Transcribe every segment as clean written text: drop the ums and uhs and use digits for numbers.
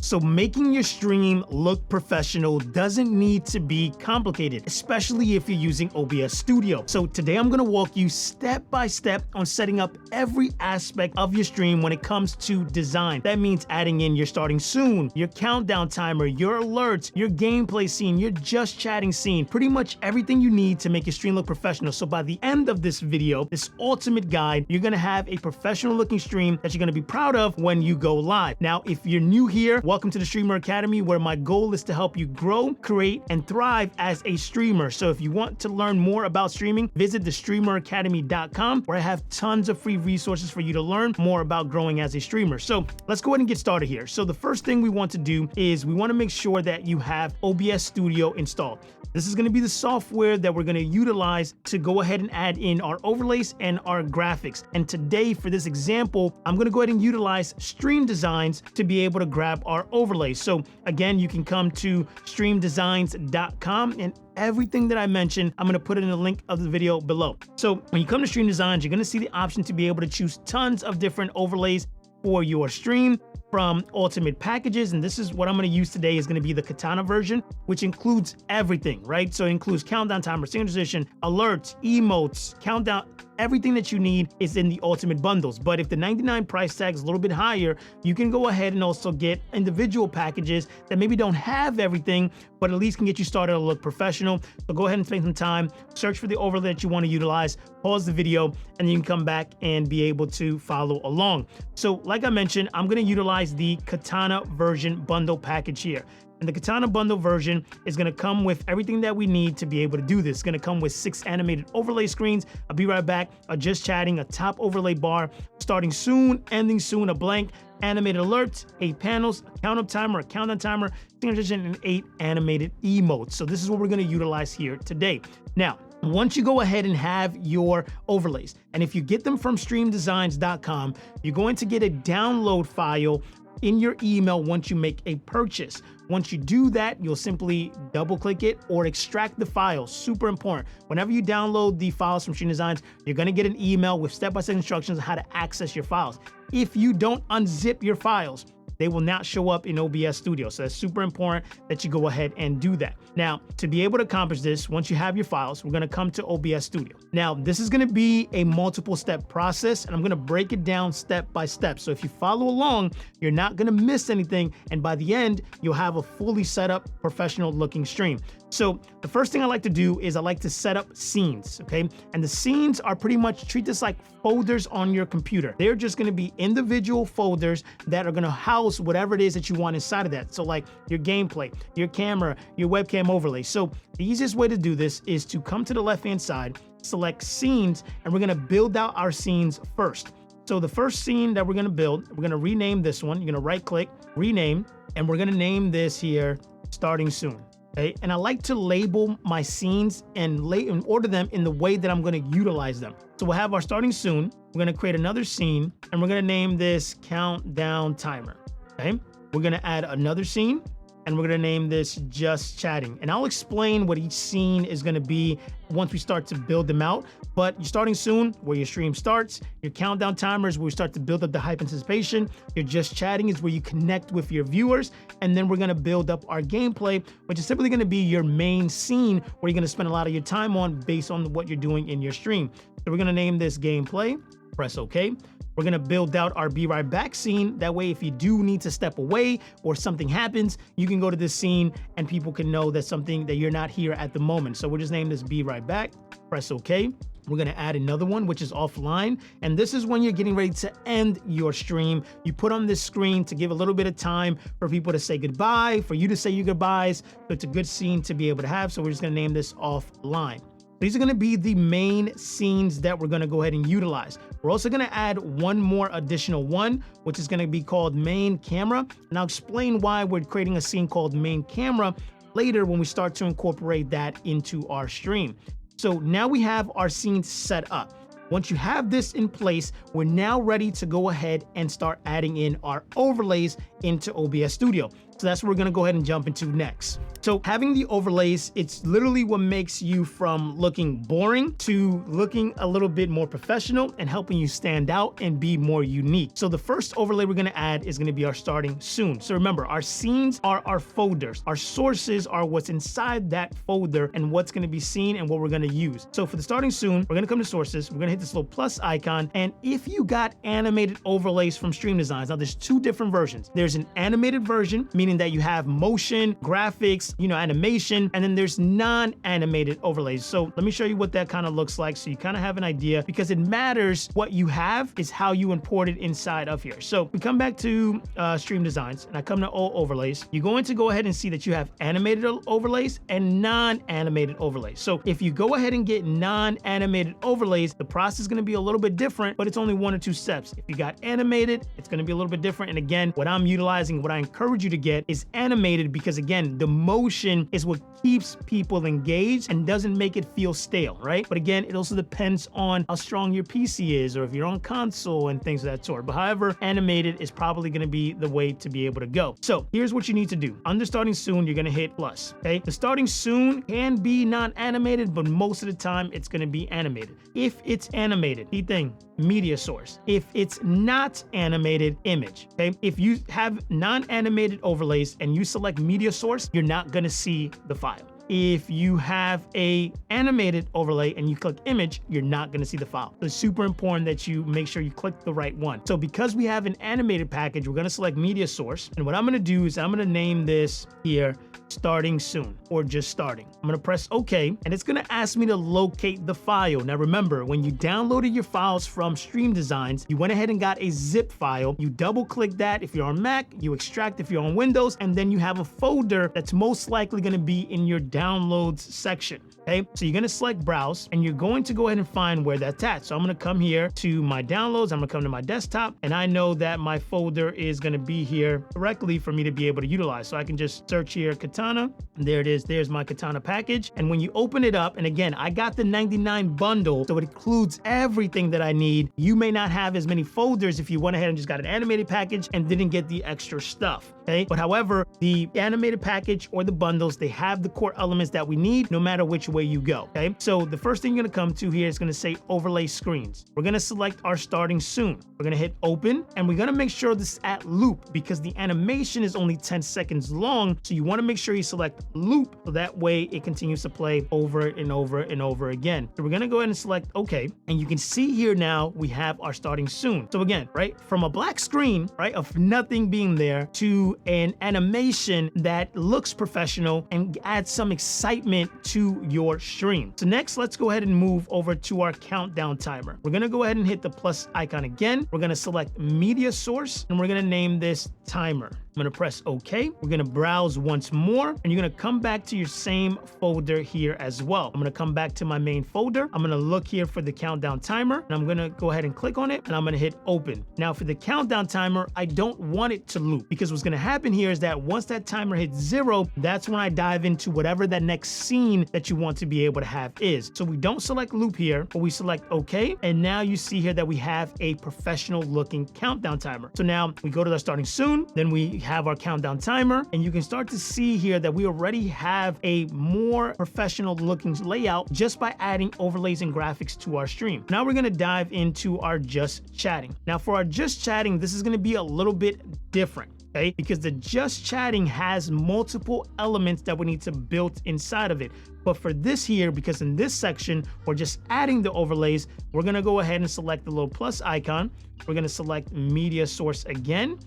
So making your stream look professional doesn't need to be complicated, especially if you're using OBS Studio. So today I'm gonna walk you step by step on setting up every aspect of your stream when it comes to design. That means adding in your starting soon, your countdown timer, your alerts, your gameplay scene, your just chatting scene, pretty much everything you need to make your stream look professional. So by the end of this video, this ultimate guide, you're gonna have a professional looking stream that you're gonna be proud of when you go live. Now, if you're new here, welcome to the Streamer Academy, where my goal is to help you grow, create, and thrive as a streamer. So if you want to learn more about streaming, visit thestreameracademy.com, where I have tons of free resources for you to learn more about growing as a streamer. So let's go ahead and get started here. So the first thing we want to do is we want to make sure that you have OBS Studio installed. This is going to be the software that we're going to utilize to go ahead and add in our overlays and our graphics. And today, for this example, I'm going to go ahead and utilize Stream Designs to be able to grab our overlays. So again, you can come to streamdesigns.com, and everything that I mentioned, I'm gonna put it in the link of the video below. So when you come to Stream Designs, you're gonna see the option to be able to choose tons of different overlays for your stream from ultimate packages. And this is what I'm gonna use today, is gonna be the Katana version, which includes everything, right? So it includes countdown timer, synchronization, alerts, emotes, countdown. Everything that you need is in the ultimate bundles. But if the 99 price tag is a little bit higher, you can go ahead and also get individual packages that maybe don't have everything, but at least can get you started to look professional. So go ahead and spend some time, search for the overlay that you want to utilize, pause the video, and you can come back and be able to follow along. So like I mentioned, I'm going to utilize the Katana version bundle package here. And the Katana bundle version is gonna come with everything that we need to be able to do this. It's gonna come with 6 animated overlay screens, I'll be right back, a just chatting, a top overlay bar, starting soon, ending soon, a blank, animated alerts, 8 panels, a count-up timer, a countdown timer, synchronization, and 8 animated emotes. So this is what we're gonna utilize here today. Now, once you go ahead and have your overlays, and if you get them from streamdesigns.com, you're going to get a download file in your email once you make a purchase. Once you do that, you'll simply double click it or extract the files. Super important. Whenever you download the files from Stream Designs, you're gonna get an email with step-by-step instructions on how to access your files. If you don't unzip your files, they will not show up in OBS Studio. So that's super important that you go ahead and do that. Now, to be able to accomplish this, once you have your files, we're gonna come to OBS Studio. Now, this is gonna be a multiple step process, and I'm gonna break it down step by step. So if you follow along, you're not gonna miss anything, and by the end, you'll have a fully set up, professional looking stream. So the first thing I like to do is I like to set up scenes, okay? And the scenes are pretty much, treat this like folders on your computer. They're just gonna be individual folders that are gonna house whatever it is that you want inside of that. So like your gameplay, your camera, your webcam overlay. So the easiest way to do this is to come to the left-hand side, select scenes, and we're gonna build out our scenes first. So the first scene that we're gonna build, we're gonna rename this one. You're gonna right click, rename, and we're gonna name this here, starting soon. Okay? And I like to label my scenes and order them in the way that I'm gonna utilize them. So we'll have our starting soon. We're gonna create another scene, and we're gonna name this countdown timer. Okay? We're gonna add another scene, and we're gonna name this just chatting. And I'll explain what each scene is gonna be once we start to build them out. But you're starting soon, where your stream starts. Your countdown timer is where we start to build up the hype anticipation. Your just chatting is where you connect with your viewers. And then we're gonna build up our gameplay, which is simply gonna be your main scene, where you're gonna spend a lot of your time on based on what you're doing in your stream. So we're gonna name this gameplay, press OK. We're gonna build out our Be Right Back scene. That way, if you do need to step away or something happens, you can go to this scene and people can know that you're not here at the moment. So we'll just name this Be Right Back, press OK. We're gonna add another one, which is offline. And this is when you're getting ready to end your stream. You put on this screen to give a little bit of time for people to say goodbye, for you to say your goodbyes. So it's a good scene to be able to have. So we're just gonna name this offline. These are gonna be the main scenes that we're gonna go ahead and utilize. We're also gonna add one more additional one, which is gonna be called main camera. And I'll explain why we're creating a scene called main camera later when we start to incorporate that into our stream. So now we have our scenes set up. Once you have this in place, we're now ready to go ahead and start adding in our overlays into OBS Studio. So that's what we're gonna go ahead and jump into next. So having the overlays, it's literally what makes you from looking boring to looking a little bit more professional and helping you stand out and be more unique. So the first overlay we're gonna add is gonna be our starting soon. So remember, our scenes are our folders. Our sources are what's inside that folder and what's gonna be seen and what we're gonna use. So for the starting soon, we're gonna come to sources, we're gonna hit this little plus icon, and if you got animated overlays from Stream Designs, now there's two different versions. There's an animated version, meaning that you have motion, graphics, animation, and then there's non-animated overlays. So let me show you what that kind of looks like so you kind of have an idea, because it matters what you have is how you import it inside of here. So we come back to Stream Designs and I come to all overlays. You're going to go ahead and see that you have animated overlays and non-animated overlays. So if you go ahead and get non-animated overlays, the process is going to be a little bit different, but it's only 1 or 2 steps. If you got animated, it's going to be a little bit different. And again, what I'm utilizing, what I encourage you to get is animated, because again, the motion is what keeps people engaged and doesn't make it feel stale, right? But again, it also depends on how strong your PC is or if you're on console and things of that sort. But however, animated is probably going to be the way to be able to go. So here's what you need to do. Under starting soon, you're going to hit plus, okay? The starting soon can be non-animated, but most of the time it's going to be animated. If it's animated, key thing, media source. If it's not animated, image, okay? If you have non-animated overlays and you select media source, you're not going to see the file. If you have a animated overlay and you click image, you're not going to see the file. So it's super important that you make sure you click the right one. So because we have an animated package, we're going to select media source. And what I'm going to do is I'm going to name this here starting soon, or just starting. I'm going to press OK, and it's going to ask me to locate the file. Now remember, when you downloaded your files from Stream Designs, you went ahead and got a zip file. You double click that if you're on Mac, you extract if you're on Windows, and then you have a folder that's most likely going to be in your downloads section. Okay, so you're going to select browse and you're going to go ahead and find where that's at. So I'm going to come here to my downloads. I'm going to come to my desktop, and I know that my folder is going to be here correctly for me to be able to utilize. So I can just search here Katana, and there it is. There's my Katana package. And when you open it up, and again, I got the 99 bundle, so it includes everything that I need. You may not have as many folders if you went ahead and just got an animated package and didn't get the extra stuff. Okay, but however, the animated package or the bundles, they have the core elements that we need no matter which way you go. Okay, so the first thing you're going to come to here is going to say overlay screens. We're going to select our starting soon. We're going to hit open, and we're going to make sure this is at loop because the animation is only 10 seconds long. So you want to make sure you select loop so that way it continues to play over and over and over again. So we're going to go ahead and select OK, and you can see here now we have our starting soon. So again, right, from a black screen, right, of nothing being there to an animation that looks professional and adds some excitement to your stream. So next, let's go ahead and move over to our countdown timer. We're gonna go ahead and hit the plus icon again. We're gonna select media source, and we're gonna name this timer. I'm gonna press OK. We're gonna browse once more, and you're gonna come back to your same folder here as well. I'm gonna come back to my main folder. I'm gonna look here for the countdown timer, and I'm gonna go ahead and click on it, and I'm gonna hit open. Now for the countdown timer, I don't want it to loop because what's gonna happen here is that once that timer hits 0, that's when I dive into whatever that next scene that you want to be able to have is. So we don't select loop here, but we select OK, and now you see here that we have a professional looking countdown timer. So now we go to the starting soon, then we have our countdown timer, and you can start to see here that we already have a more professional looking layout just by adding overlays and graphics to our stream. Now we're going to dive into our just chatting. Now for our just chatting, this is going to be a little bit different. Okay, because the just chatting has multiple elements that we need to build inside of it. But for this here, because in this section, we're just adding the overlays, we're going to go ahead and select the little plus icon. We're going to select media source again.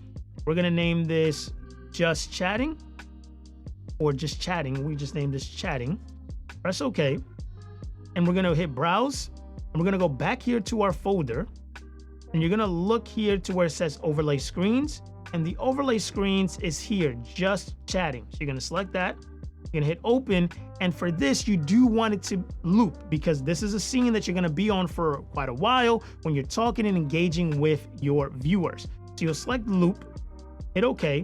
We're going to name this just chatting or just chatting. We just named this chatting. Press OK. And we're going to hit browse. And we're going to go back here to our folder. And you're going to look here to where it says overlay screens. And the overlay screens is here, just chatting. So you're going to select that. You're going to hit open. And for this, you do want it to loop because this is a scene that you're going to be on for quite a while when you're talking and engaging with your viewers. So you'll select loop, hit OK.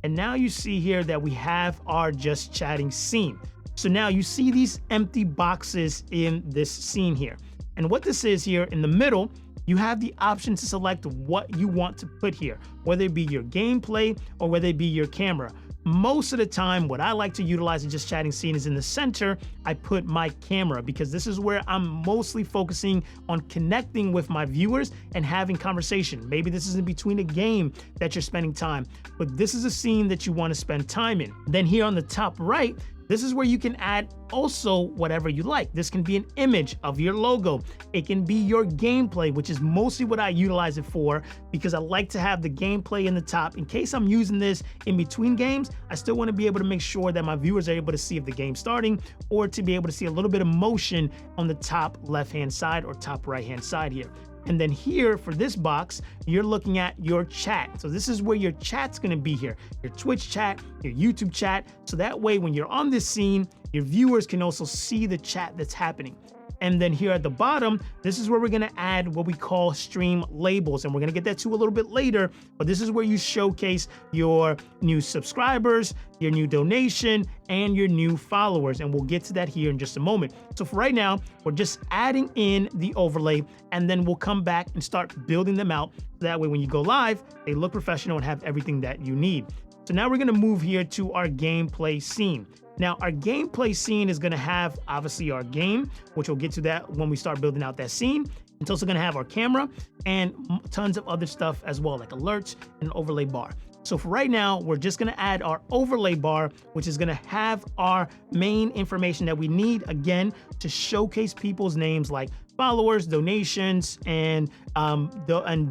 And now you see here that we have our just chatting scene. So now you see these empty boxes in this scene here. And what this is here in the middle, you have the option to select what you want to put here, whether it be your gameplay or whether it be your camera. Most of the time, what I like to utilize in just chatting scene is in the center, I put my camera because this is where I'm mostly focusing on connecting with my viewers and having conversation. Maybe this is in between a game that you're spending time, but this is a scene that you want to spend time in. Then here on the top right, this is where you can add also whatever you like. This can be an image of your logo. It can be your gameplay, which is mostly what I utilize it for because I like to have the gameplay in the top. In case I'm using this in between games, I still want to be able to make sure that my viewers are able to see if the game's starting or to be able to see a little bit of motion on the top left-hand side or top right-hand side here. And then here for this box, you're looking at your chat. So this is where your chat's gonna be here, your Twitch chat, your YouTube chat. So that way, when you're on this scene, your viewers can also see the chat that's happening. And then here at the bottom, this is where we're gonna add what we call stream labels. And we're gonna get that to a little bit later, but this is where you showcase your new subscribers, your new donation, and your new followers. And we'll get to that here in just a moment. So for right now, we're just adding in the overlay, and then we'll come back and start building them out. That way, when you go live, they look professional and have everything that you need. So now we're gonna move here to our gameplay scene. Now, our gameplay scene is gonna have obviously our game, which we'll get to that when we start building out that scene. It's also gonna have our camera and tons of other stuff as well, like alerts and an overlay bar. So for right now, we're just gonna add our overlay bar, which is gonna have our main information that we need, again, to showcase people's names like followers, donations, and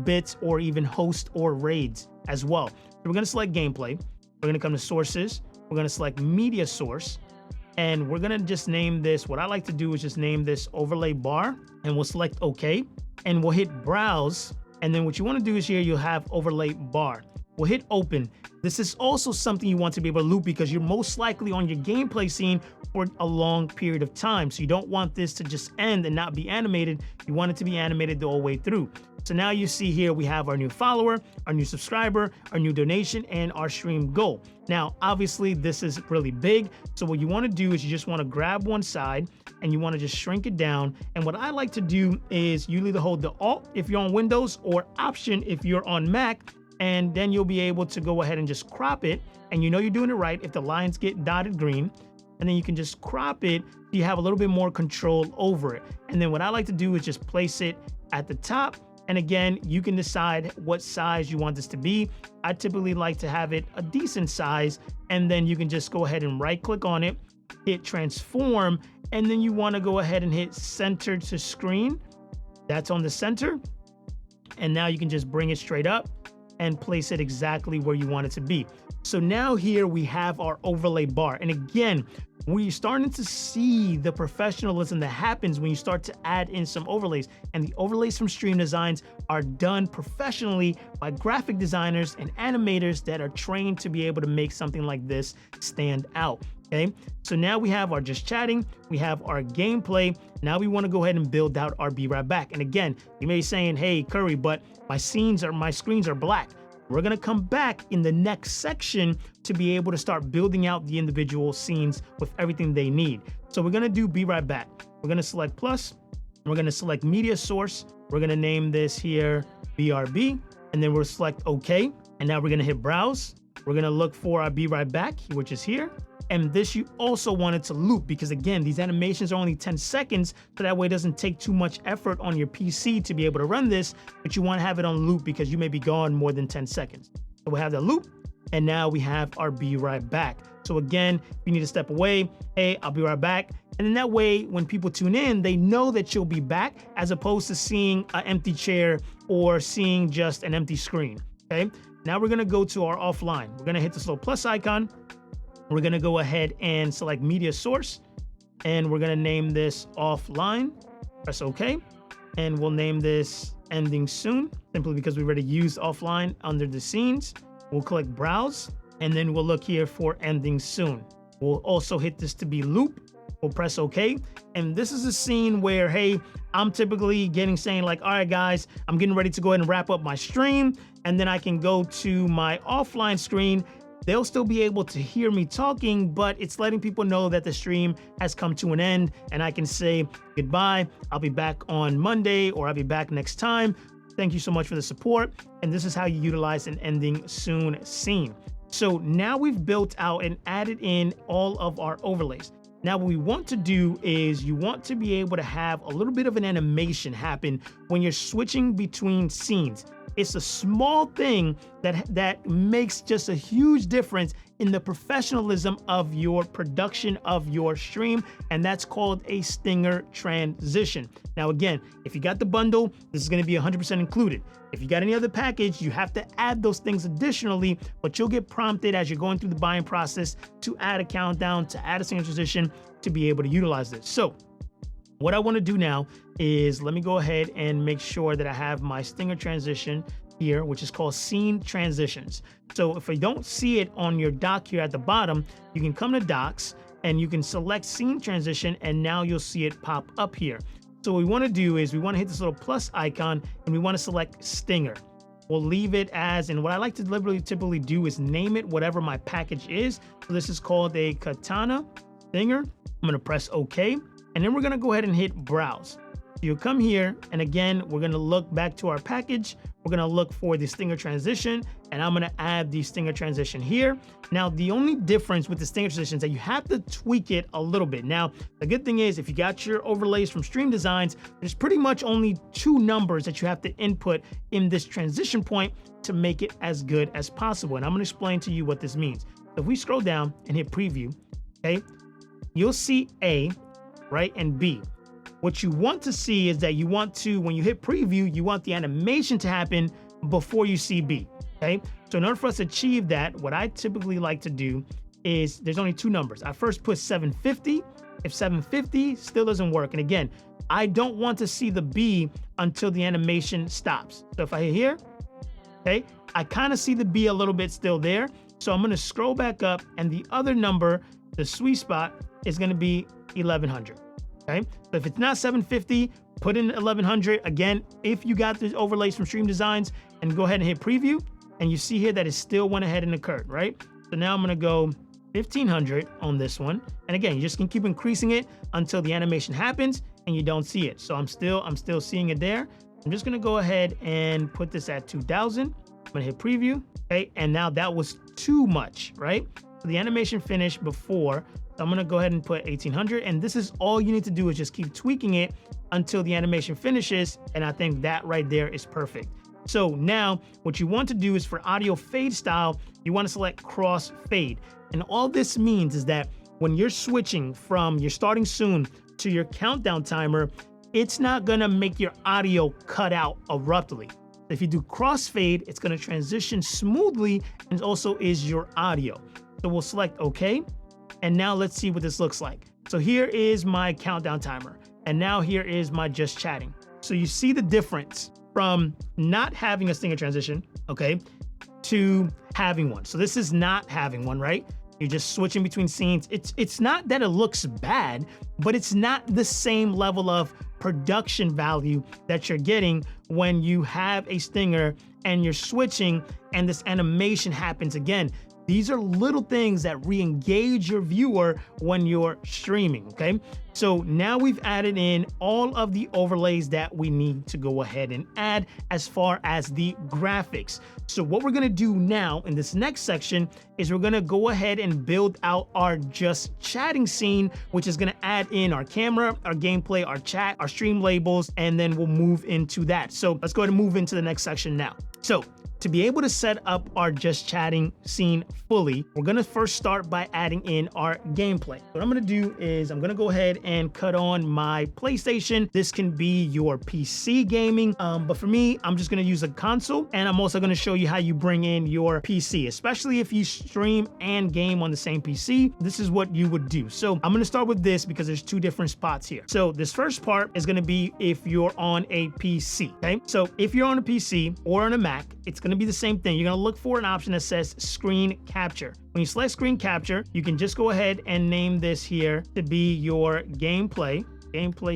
bits, or even host or raids as well. So we're gonna select gameplay. We're gonna come to sources. We're gonna select media source, and we're gonna just name this, what I like to do is just name this overlay bar, and we'll select OK, and we'll hit browse. And then what you wanna do is here, you'll have overlay bar. We'll hit open. This is also something you want to be able to loop because you're most likely on your gameplay scene for a long period of time. So you don't want this to just end and not be animated. You want it to be animated the whole way through. So now you see here, we have our new follower, our new subscriber, our new donation, and our stream goal. Now, obviously this is really big. So what you wanna do is you just wanna grab one side and you wanna just shrink it down. And what I like to do is you either hold the Alt if you're on Windows or Option if you're on Mac, and then you'll be able to go ahead and just crop it. And you know you're doing it right if the lines get dotted green. And then you can just crop it. You have a little bit more control over it. And then what I like to do is just place it at the top. And again, you can decide what size you want this to be. I typically like to have it a decent size. And then you can just go ahead and right click on it, hit transform, and then you want to go ahead and hit center to screen. That's on the center. And now you can just bring it straight up and place it exactly where you want it to be. So now here we have our overlay bar. And again, we're starting to see the professionalism that happens when you start to add in some overlays. And the overlays from Stream Designs are done professionally by graphic designers and animators that are trained to be able to make something like this stand out. Okay, so now we have our just chatting, we have our gameplay. Now we want to go ahead and build out our Be Right Back. And again, you may be saying, hey, Curry, but my screens are black. We're going to come back in the next section to be able to start building out the individual scenes with everything they need. So we're going to do Be Right Back. We're going to select plus, we're going to select media source. We're going to name this here BRB, and then we'll select OK. And now we're going to hit browse. We're going to look for our Be Right Back, which is here. And this you also want it to loop because again, these animations are only 10 seconds, so that way it doesn't take too much effort on your PC to be able to run this, but you want to have it on loop because you may be gone more than 10 seconds. So we have that loop, and now we have our Be Right Back. So again, if you need to step away, hey, I'll be right back. And then that way, when people tune in, they know that you'll be back as opposed to seeing an empty chair or seeing just an empty screen, okay? Now we're gonna go to our offline. We're gonna hit this little plus icon. We're gonna go ahead and select media source, and we're gonna name this offline. Press OK, and we'll name this ending soon, simply because we already used offline under the scenes. We'll click browse, and then we'll look here for ending soon. We'll also hit this to be loop. We'll press OK, and this is a scene where, hey, I'm typically saying like, all right, guys, I'm getting ready to go ahead and wrap up my stream, and then I can go to my offline screen. They'll still be able to hear me talking, but it's letting people know that the stream has come to an end, and I can say goodbye. I'll be back on Monday, or I'll be back next time. Thank you so much for the support. And this is how you utilize an ending soon scene. So now we've built out and added in all of our overlays. Now what we want to do is you want to be able to have a little bit of an animation happen when you're switching between scenes. It's a small thing that makes just a huge difference in the professionalism of your production of your stream, and that's called a stinger transition. Now again, if you got the bundle, this is going to be 100% included. If you got any other package, you have to add those things additionally, but you'll get prompted as you're going through the buying process to add a countdown, to add a stinger transition, to be able to utilize this. So what I want to do now is let me go ahead and make sure that I have my stinger transition here, which is called scene transitions. So if I don't see it on your dock here at the bottom, you can come to docs and you can select scene transition, and now you'll see it pop up here. So what we want to do is we want to hit this little plus icon and we want to select stinger. We'll leave it as, and what I like to typically do is name it whatever my package is. So this is called a katana stinger. I'm going to press OK, and then we're going to go ahead and hit browse. You'll come here, and again, we're going to look back to our package. We're going to look for the stinger transition, and I'm going to add the stinger transition here. Now, the only difference with the stinger transition is that you have to tweak it a little bit. Now, the good thing is if you got your overlays from Stream Designs, there's pretty much only 2 numbers that you have to input in this transition point to make it as good as possible. And I'm going to explain to you what this means. So if we scroll down and hit preview, okay, you'll see A, right, and B. What you want to see is that you want to, when you hit preview, you want the animation to happen before you see B, okay? So in order for us to achieve that, what I typically like to do is there's only 2 numbers. I first put 750. If 750 still doesn't work, and again, I don't want to see the B until the animation stops. So if I hit here, okay, I kind of see the B a little bit still there. So I'm gonna scroll back up, and the other number, the sweet spot, is gonna be 1100. Okay, so if it's not 750, put in 1100. Again, if you got the overlays from Stream Designs, and go ahead and hit preview, and you see here that it still went ahead and occurred, right? So now I'm gonna go 1500 on this one. And again, you just can keep increasing it until the animation happens and you don't see it. So I'm still seeing it there. I'm just gonna go ahead and put this at 2000. I'm gonna hit preview, okay? And now that was too much, right? So the animation finished before. So I'm gonna go ahead and put 1800, and this is all you need to do is just keep tweaking it until the animation finishes, and I think that right there is perfect. So now what you want to do is for audio fade style, you want to select cross fade. And all this means is that when you're switching from your starting soon to your countdown timer, it's not gonna make your audio cut out abruptly. If you do cross fade, it's gonna transition smoothly, and also is your audio. So we'll select OK. And now let's see what this looks like. So here is my countdown timer. And now here is my just chatting. So you see the difference from not having a stinger transition, okay, to having one. So this is not having one, right? You're just switching between scenes. It's not that it looks bad, but it's not the same level of production value that you're getting when you have a stinger and you're switching and this animation happens again. These are little things that re-engage your viewer when you're streaming, okay? So now we've added in all of the overlays that we need to go ahead and add as far as the graphics. So what we're gonna do now in this next section is we're gonna go ahead and build out our just chatting scene, which is gonna add in our camera, our gameplay, our chat, our stream labels, and then we'll move into that. So let's go ahead and move into the next section now. So to be able to set up our just chatting scene fully, we're gonna first start by adding in our gameplay. What I'm gonna do is I'm gonna go ahead and cut on my PlayStation. This can be your PC gaming, but for me, I'm just gonna use a console, and I'm also gonna show you how you bring in your PC, especially if you stream and game on the same PC. This is what you would do. So I'm gonna start with this because there's 2 different spots here. So this first part is gonna be if you're on a PC, okay? So if you're on a PC or on a Mac, it's gonna be the same thing. You're gonna look for an option that says screen capture. When you select screen capture, you can just go ahead and name this here to be your gameplay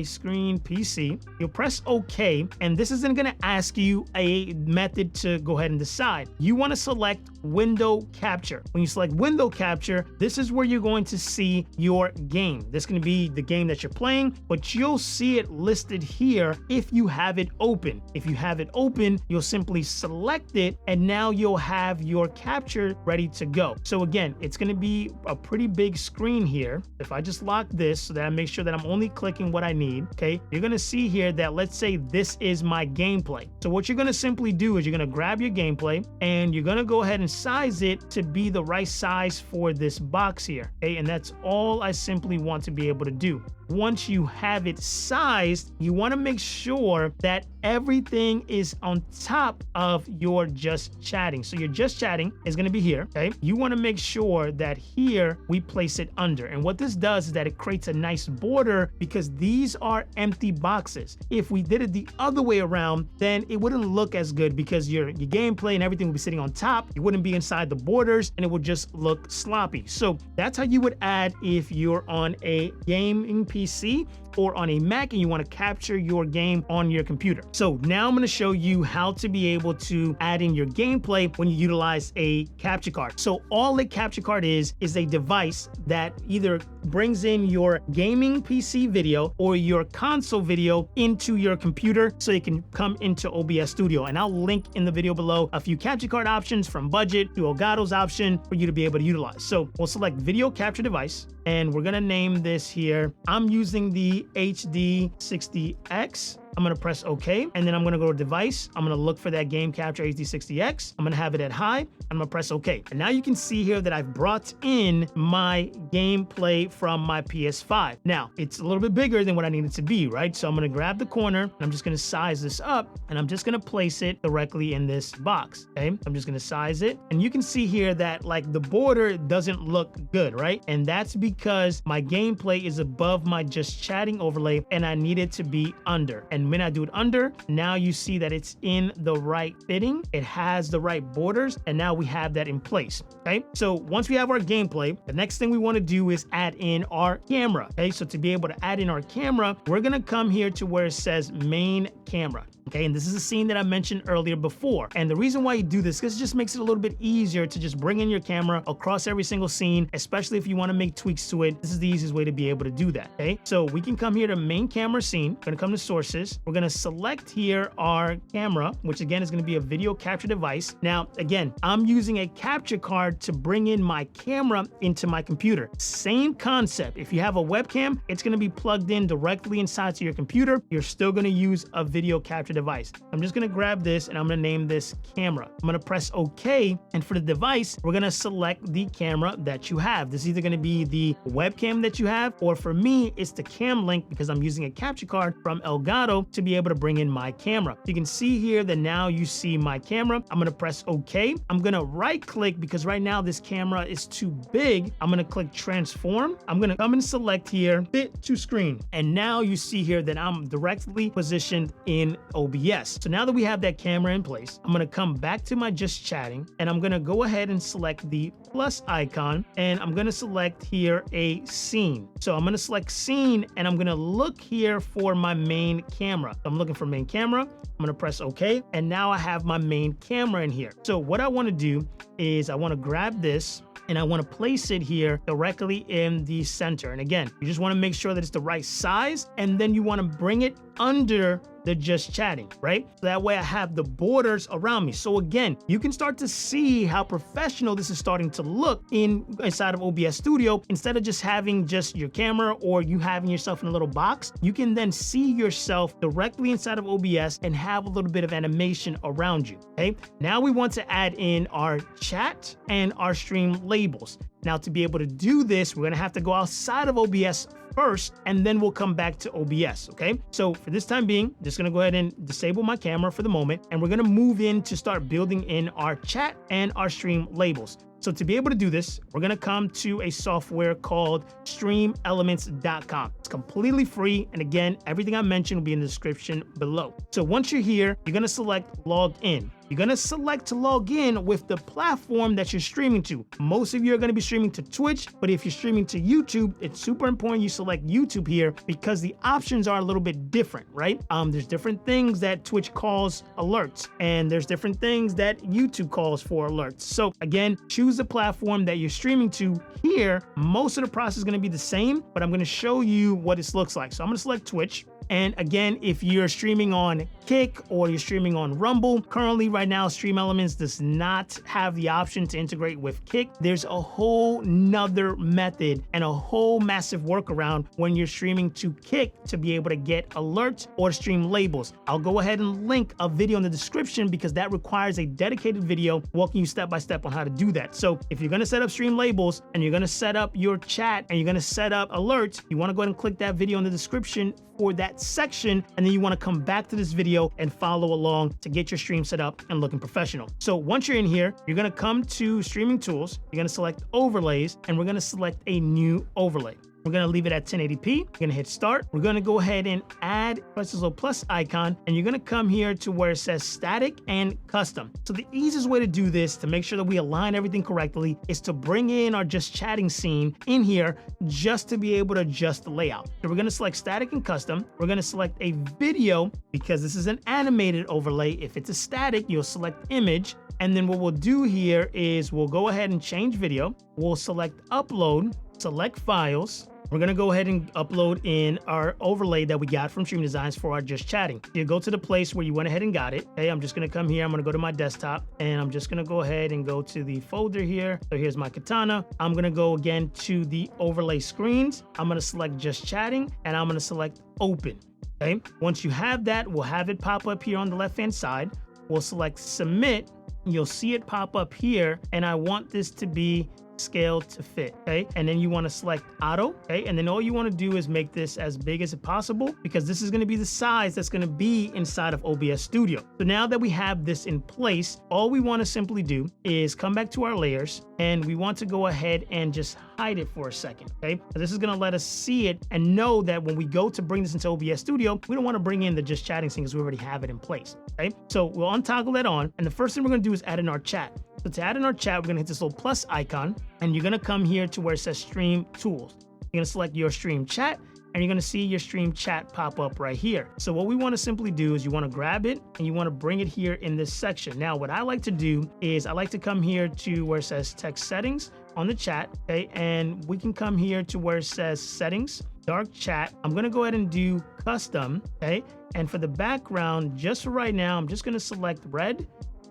screen PC. You'll press OK, and this isn't gonna ask you a method to go ahead and decide. You wanna select window capture. When you select window capture, this is where you're going to see your game. This is going to be the game that you're playing, but you'll see it listed here if you have it open. If you have it open, you'll simply select it, and now you'll have your capture ready to go. So again, it's going to be a pretty big screen here. If I just lock this so that I make sure that I'm only clicking what I need, okay, you're going to see here that, let's say this is my gameplay. So what you're going to simply do is you're going to grab your gameplay and you're going to go ahead and size it to be the right size for this box here, okay? And that's all I simply want to be able to do. Once you have it sized, you want to make sure that everything is on top of your just chatting. So your just chatting is going to be here, okay? You want to make sure that here we place it under. And what this does is that it creates a nice border because these are empty boxes. If we did it the other way around, then it wouldn't look as good because your gameplay and everything would be sitting on top. It wouldn't be inside the borders and it would just look sloppy. So that's how you would add if you're on a gaming PC or on a Mac and you want to capture your game on your computer. So now I'm going to show you how to be able to add in your gameplay when you utilize a capture card. So all a capture card is a device that either brings in your gaming PC video or your console video into your computer so it can come into OBS Studio. And I'll link in the video below a few capture card options from budget to Elgato's option for you to be able to utilize. So we'll select video capture device and we're going to name this here. I'm using the HD60X. I'm going to press OK, and then I'm going to go to device. I'm going to look for that game capture HD60X. I'm going to have it at high. I'm going to press OK. And now you can see here that I've brought in my gameplay from my PS5. Now, it's a little bit bigger than what I need it to be, right? So I'm going to grab the corner, and I'm just going to size this up, and I'm just going to place it directly in this box, okay? I'm just going to size it. And you can see here that, like, the border doesn't look good, right? And that's because my gameplay is above my just chatting overlay, and I need it to be under. And when I do it under, now you see that it's in the right fitting. It has the right borders, and now we have that in place, okay? So once we have our gameplay, the next thing we want to do is add in our camera, okay? So to be able to add in our camera, we're going to come here to where it says main camera. Okay, and this is a scene that I mentioned earlier before. And the reason why you do this is because it just makes it a little bit easier to just bring in your camera across every single scene, especially if you want to make tweaks to it. This is the easiest way to be able to do that, okay? So we can come here to main camera scene. We're gonna come to sources. We're gonna select here our camera, which again is gonna be a video capture device. Now, again, I'm using a capture card to bring in my camera into my computer. Same concept. If you have a webcam, it's gonna be plugged in directly inside to your computer. You're still gonna use a video capture device. I'm just gonna grab this and I'm gonna name this camera. I'm gonna press OK, and for the device, we're gonna select the camera that you have. This is either gonna be the webcam that you have, or for me, it's the cam link because I'm using a capture card from Elgato to be able to bring in my camera. You can see here that now you see my camera. I'm gonna press OK. I'm gonna right click because right now this camera is too big. I'm gonna click transform. I'm gonna come and select here, fit to screen. And now you see here that I'm directly positioned in OBS. So now that we have that camera in place, I'm gonna come back to my just chatting and I'm gonna go ahead and select the plus icon and I'm gonna select here a scene. So I'm gonna select scene and I'm gonna look here for my main camera. I'm looking for main camera. I'm gonna press OK, and now I have my main camera in here. So what I wanna do is I wanna grab this and I want to place it here directly in the center. And again, you just want to make sure that it's the right size, and then you want to bring it under the just chatting, right? So that way I have the borders around me. So again, you can start to see how professional this is starting to look inside of OBS Studio. Instead of just having just your camera or you having yourself in a little box, you can then see yourself directly inside of OBS and have a little bit of animation around you, okay? Now we want to add in our chat and our stream labels. Now, to be able to do this, we're gonna have to go outside of OBS first, and then we'll come back to OBS, okay? So for this time being, just gonna go ahead and disable my camera for the moment, and we're gonna move in to start building in our chat and our stream labels. So to be able to do this, we're gonna come to a software called streamelements.com. It's completely free, and again, everything I mentioned will be in the description below. So once you're here, you're gonna select log in. you're gonna select to log in with the platform that you're streaming to. Most of you are gonna be streaming to Twitch, but if you're streaming to YouTube, it's super important you select YouTube here because the options are a little bit different, right? There's different things that Twitch calls alerts, and there's different things that YouTube calls for alerts. So again, choose the platform that you're streaming to. Here, most of the process is gonna be the same, but I'm gonna show you what this looks like. So I'm gonna select Twitch. And again, if you're streaming on Kick or you're streaming on Rumble, currently right now, Stream Elements does not have the option to integrate with Kick. There's a whole nother method and a whole massive workaround when you're streaming to Kick to be able to get alerts or stream labels. I'll go ahead and link a video in the description because that requires a dedicated video walking you step by step on how to do that. So if you're gonna set up stream labels and you're gonna set up your chat and you're gonna set up alerts, you wanna go ahead and click that video in the description for that section, and then you want to come back to this video and follow along to get your stream set up and looking professional. So once you're in here, you're going to come to streaming tools, you're going to select overlays, and we're going to select a new overlay. We're going to leave it at 1080p. We're going to hit start. We're going to go ahead and press this little plus icon, and you're going to come here to where it says static and custom. So the easiest way to do this to make sure that we align everything correctly is to bring in our just chatting scene in here just to be able to adjust the layout. So we're going to select static and custom. We're going to select a video because this is an animated overlay. If it's a static, you'll select image. And then what we'll do here is we'll go ahead and change video. We'll select upload, select files. We're gonna go ahead and upload in our overlay that we got from Stream Designs for our just chatting. You go to the place where you went ahead and got it. Okay, I'm just gonna come here, I'm gonna go to my desktop, and I'm just gonna go ahead and go to the folder here. So here's my katana. I'm gonna go again to the overlay screens. I'm gonna select just chatting, and I'm gonna select open. Okay, once you have that, we'll have it pop up here on the left-hand side. We'll select submit. You'll see it pop up here, and I want this to be scale to fit, okay? And then you want to select auto, okay? And then all you want to do is make this as big as possible because this is going to be the size that's going to be inside of OBS Studio. So now that we have this in place, all we want to simply do is come back to our layers, and we want to go ahead and just hide it for a second, okay? So this is going to let us see it and know that when we go to bring this into OBS Studio, we don't want to bring in the just chatting scene because we already have it in place, okay? So we'll untoggle that on, and the first thing we're going to do is add in our chat. So to add in our chat, we're gonna hit this little plus icon, and you're gonna come here to where it says stream tools. You're gonna select your stream chat, and you're gonna see your stream chat pop up right here. So what we wanna simply do is you wanna grab it and you wanna bring it here in this section. Now, what I like to do is I like to come here to where it says text settings on the chat, okay? And we can come here to where it says settings, dark chat. I'm gonna go ahead and do custom, okay? And for the background, just for right now, I'm just gonna select red,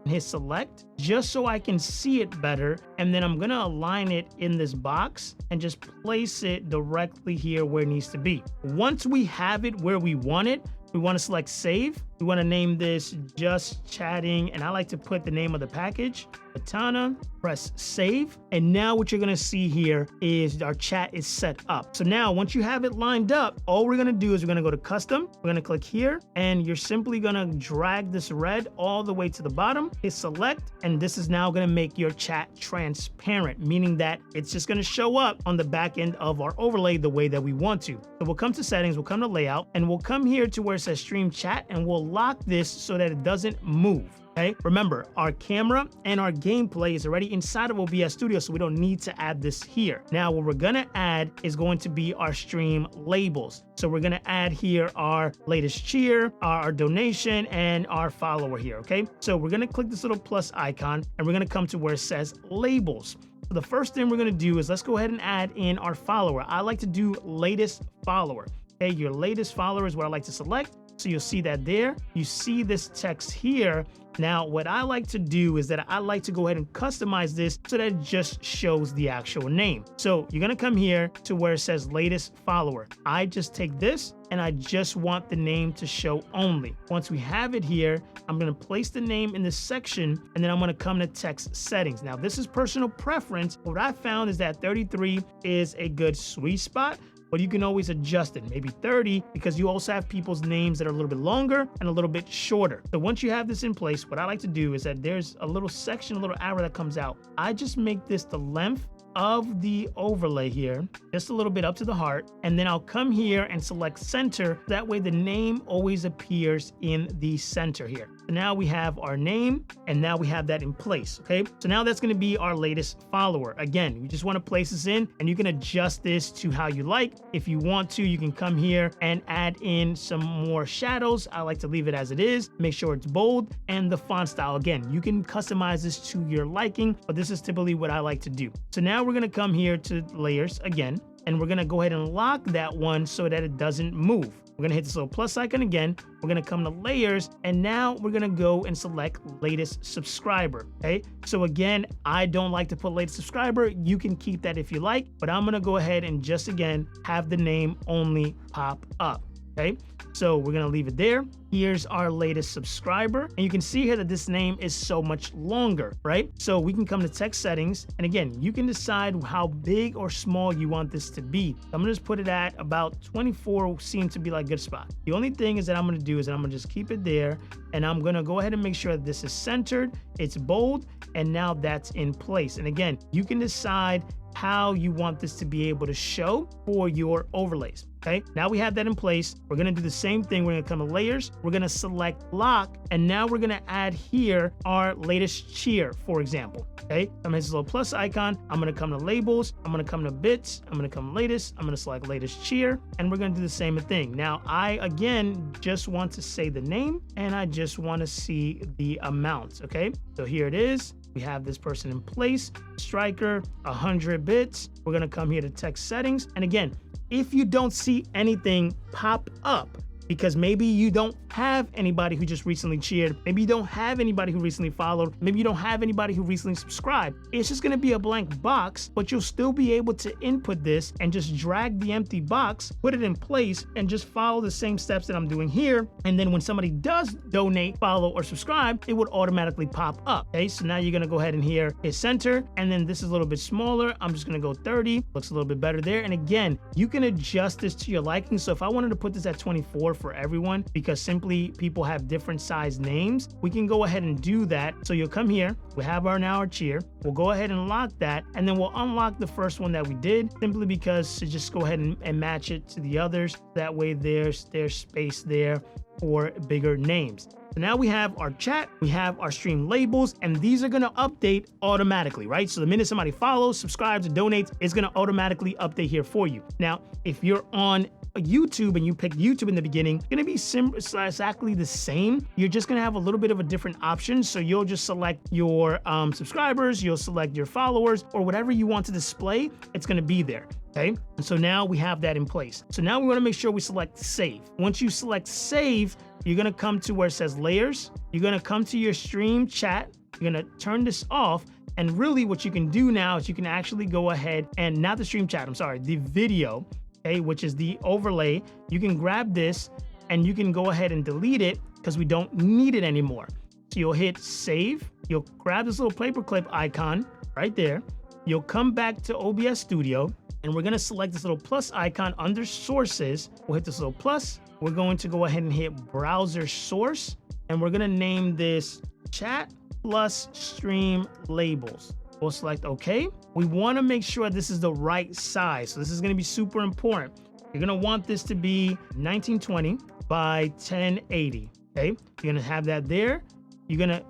hit select just so I can see it better, and then I'm gonna align it in this box and just place it directly here where it needs to be. Once we have it where we want it, we want to select save. We want to name this just chatting, and I like to put the name of the package, Katana. Press save, and now what you're going to see here is our chat is set up. So now once you have it lined up, all we're going to do is we're going to go to custom. We're going to click here, and you're simply going to drag this red all the way to the bottom, hit select, and this is now going to make your chat transparent, meaning that it's just going to show up on the back end of our overlay the way that we want to. So we'll come to settings, we'll come to layout, and we'll come here to where it says stream chat, and we'll lock this so that it doesn't move. Okay, remember, our camera and our gameplay is already inside of OBS Studio, so we don't need to add this here. Now, what we're gonna add is going to be our stream labels. So we're gonna add here our latest cheer, our donation, and our follower here, okay? So we're gonna click this little plus icon, and we're gonna come to where it says labels. So the first thing we're gonna do is let's go ahead and add in our follower. I like to do latest follower. Okay, your latest follower is what I like to select. So you'll see that there. You see this text here. Now, what I like to do is that I like to go ahead and customize this so that it just shows the actual name. So you're gonna come here to where it says latest follower. I just take this and I just want the name to show only. Once we have it here, I'm gonna place the name in this section, and then I'm gonna come to text settings. Now, this is personal preference. What I found is that 33 is a good sweet spot, but you can always adjust it, maybe 30, because you also have people's names that are a little bit longer and a little bit shorter. So once you have this in place, what I like to do is that there's a little section, a little arrow that comes out. I just make this the length of the overlay here, just a little bit up to the heart, and then I'll come here and select center. That way the name always appears in the center here. So now we have our name, and now we have that in place, okay? So now that's gonna be our latest follower. Again, you just wanna place this in, and you can adjust this to how you like. If you want to, you can come here and add in some more shadows. I like to leave it as it is. Make sure it's bold, and the font style, again, you can customize this to your liking, but this is typically what I like to do. So now we're gonna come here to layers again, and we're gonna go ahead and lock that one so that it doesn't move. We're gonna hit this little plus icon again. We're gonna come to layers, and now we're gonna go and select latest subscriber, okay? So again, I don't like to put latest subscriber. You can keep that if you like, but I'm gonna go ahead and just again, have the name only pop up, okay? So we're gonna leave it there. Here's our latest subscriber. And you can see here that this name is so much longer, right? So we can come to text settings. And again, you can decide how big or small you want this to be. I'm gonna just put it at about 24 seems to be like a good spot. The only thing is that I'm gonna do is that I'm gonna just keep it there. And I'm gonna go ahead and make sure that this is centered, it's bold, and now that's in place. And again, you can decide how you want this to be able to show for your overlays. Okay, now we have that in place. We're gonna do the same thing. We're gonna come to layers, we're gonna select lock, and now we're gonna add here our latest cheer, for example. Okay, I'm gonna hit this little plus icon. I'm gonna come to labels, I'm gonna come to bits, I'm gonna come latest, I'm gonna select latest cheer, and we're gonna do the same thing. Now, I again just want to say the name, and I just want to see the amount. Okay, so here it is. We have this person in place, striker, 100 bits. We're gonna come here to text settings. And again, if you don't see anything pop up, because maybe you don't have anybody who just recently cheered, maybe you don't have anybody who recently followed, maybe you don't have anybody who recently subscribed, it's just gonna be a blank box, but you'll still be able to input this and just drag the empty box, put it in place, and just follow the same steps that I'm doing here. And then when somebody does donate, follow, or subscribe, it would automatically pop up. Okay, so now you're gonna go ahead and here hit center, and then this is a little bit smaller. I'm just gonna go 30, looks a little bit better there. And again, you can adjust this to your liking. So if I wanted to put this at 24 for everyone, because simply people have different size names, we can go ahead and do that. So you'll come here, we have our cheer, we'll go ahead and lock that, and then we'll unlock the first one that we did, simply because to just go ahead and match it to the others. That way there's space there for bigger names. So now we have our chat, we have our stream labels, and these are gonna update automatically, right? So the minute somebody follows, subscribes, or donates, it's gonna automatically update here for you. Now, if you're on YouTube and you pick YouTube in the beginning, it's gonna be exactly the same. You're just gonna have a little bit of a different option. So you'll just select your subscribers, you'll select your followers, or whatever you want to display, it's gonna be there. Okay, and so now we have that in place. So now we want to make sure we select save. Once you select save, you're going to come to where it says layers. You're going to come to your stream chat. You're going to turn this off. And really what you can do now is you can actually go ahead and not the stream chat, I'm sorry, the video, okay, which is the overlay. You can grab this and you can go ahead and delete it because we don't need it anymore. So you'll hit save. You'll grab this little paperclip icon right there. You'll come back to OBS Studio, and we're gonna select this little plus icon under sources. We'll hit this little plus. We're going to go ahead and hit browser source, and we're gonna name this chat plus stream labels. We'll select okay. We wanna make sure this is the right size. So this is gonna be super important. You're gonna want this to be 1920 by 1080, okay? You're gonna have that there. You're gonna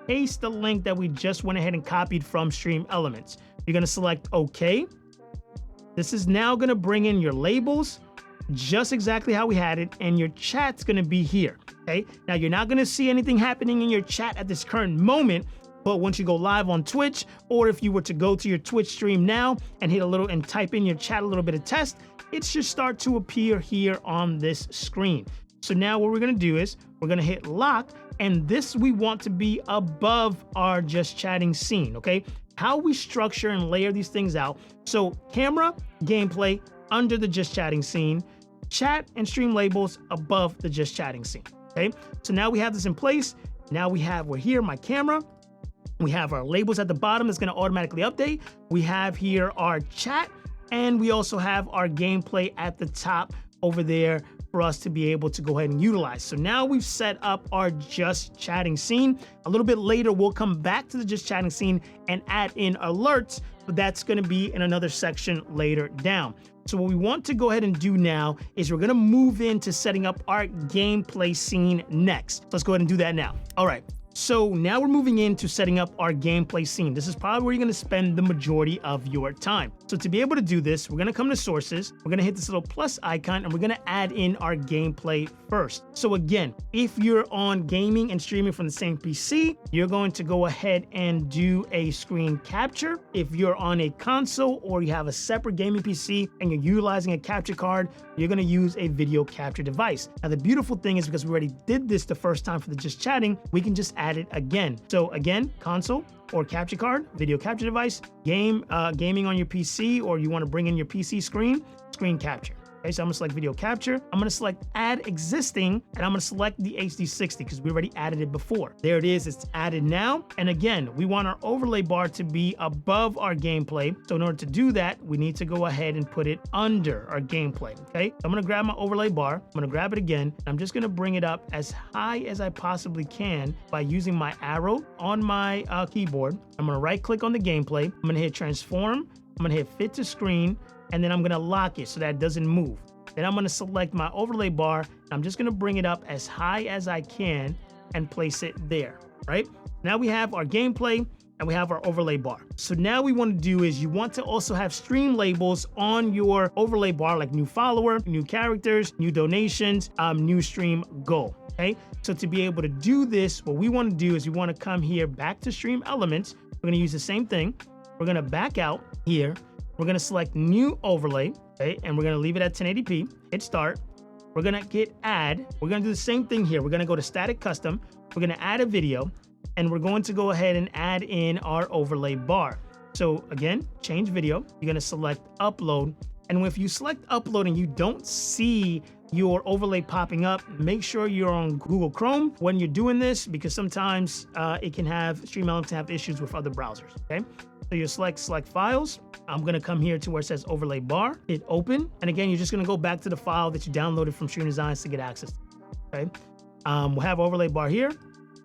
paste the link that we just went ahead and copied from Stream Elements. You're gonna select okay. This is now gonna bring in your labels, just exactly how we had it, and your chat's gonna be here, okay? Now, you're not gonna see anything happening in your chat at this current moment, but once you go live on Twitch, or if you were to go to your Twitch stream now and hit a little and type in your chat a little bit of test, it should start to appear here on this screen. So now what we're gonna do is we're gonna hit lock, and this we want to be above our just chatting scene, okay? How we structure and layer these things out. So camera, gameplay, under the just chatting scene, chat and stream labels above the just chatting scene, okay? So now we have this in place. Now we're here, my camera. We have our labels at the bottom that's gonna automatically update. We have here our chat, and we also have our gameplay at the top over there for us to be able to go ahead and utilize. So now we've set up our just chatting scene. A little bit later, we'll come back to the just chatting scene and add in alerts, but that's going to be in another section later down. So what we want to go ahead and do now is we're going to move into setting up our gameplay scene next. So let's go ahead and do that now. All right. So now we're moving into setting up our gameplay scene. This is probably where you're going to spend the majority of your time. So to be able to do this, we're going to come to sources. We're going to hit this little plus icon and we're going to add in our gameplay first. So again, if you're on gaming and streaming from the same PC, you're going to go ahead and do a screen capture. If you're on a console or you have a separate gaming PC and you're utilizing a capture card, you're going to use a video capture device. Now, the beautiful thing is because we already did this the first time for the just chatting, we can just add it again. So again, console or capture card, video capture device, gaming on your PC, or you want to bring in your PC screen capture. Okay, so I'm gonna select video capture. I'm gonna select add existing, and I'm gonna select the HD60 because we already added it before. There it is, it's added now. And again, we want our overlay bar to be above our gameplay. So in order to do that, we need to go ahead and put it under our gameplay, okay? So I'm gonna grab my overlay bar, I'm gonna grab it again, and I'm just gonna bring it up as high as I possibly can by using my arrow on my keyboard. I'm gonna right click on the gameplay, I'm gonna hit transform, I'm gonna hit fit to screen, and then I'm gonna lock it so that it doesn't move. Then I'm gonna select my overlay bar, and I'm just gonna bring it up as high as I can and place it there, right? Now we have our gameplay and we have our overlay bar. So now we wanna do is you want to also have stream labels on your overlay bar, like new follower, new characters, new donations, new stream goal, okay? So to be able to do this, what we wanna do is we wanna come here back to stream elements. We're gonna use the same thing. We're gonna back out here. We're gonna select new overlay, okay? And we're gonna leave it at 1080p, hit start. We're gonna hit add. We're gonna do the same thing here. We're gonna go to static custom. We're gonna add a video, and we're going to go ahead and add in our overlay bar. So again, change video. You're gonna select upload. And if you select upload and you don't see your overlay popping up, make sure you're on Google Chrome when you're doing this, because sometimes it can have Stream Elements have issues with other browsers, okay? So you select files. I'm gonna come here to where it says overlay bar, hit open. And again, you're just gonna go back to the file that you downloaded from Stream Designs to get access to, okay? We'll have overlay bar here.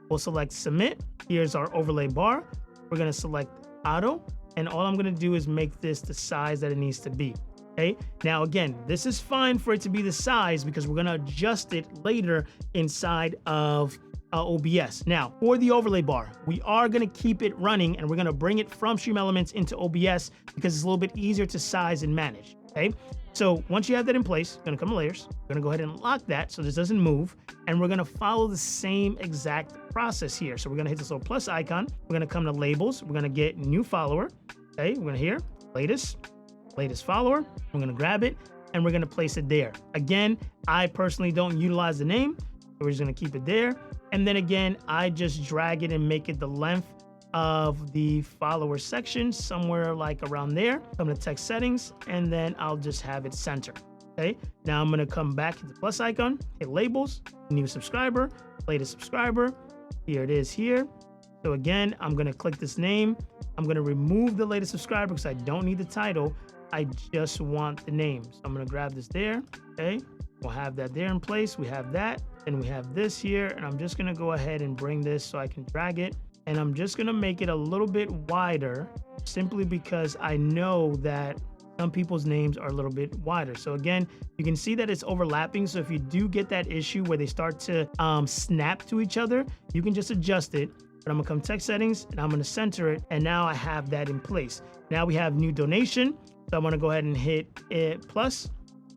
We'll select submit. Here's our overlay bar. We're gonna select auto. And all I'm gonna do is make this the size that it needs to be. Okay. Now, again, this is fine for it to be the size because we're going to adjust it later inside of OBS. Now, for the overlay bar, we are going to keep it running and we're going to bring it from Stream Elements into OBS because it's a little bit easier to size and manage. Okay. So once you have that in place, you're going to come to layers. We're going to go ahead and lock that so this doesn't move. And we're going to follow the same exact process here. So we're going to hit this little plus icon. We're going to come to labels. We're going to get new follower. Okay. We're going to here, latest follower. I'm going to grab it and we're going to place it there. Again, I personally don't utilize the name. So we're just going to keep it there. And then again, I just drag it and make it the length of the follower section, somewhere like around there. Come to text settings, and then I'll just have it center. Okay. Now I'm going to come back to the plus icon, hit labels, new subscriber, latest subscriber. Here it is here. So again, I'm going to click this name. I'm going to remove the latest subscriber because I don't need the title. I just want the name. So I'm going to grab this there. Okay. We'll have that there in place. We have that. And we have this here. And I'm just going to go ahead and bring this so I can drag it. And I'm just going to make it a little bit wider simply because I know that some people's names are a little bit wider. So again, you can see that it's overlapping. So if you do get that issue where they start to snap to each other, you can just adjust it. But I'm gonna come text settings and I'm gonna center it. And now I have that in place. Now we have new donation. So I'm gonna go ahead and hit it plus.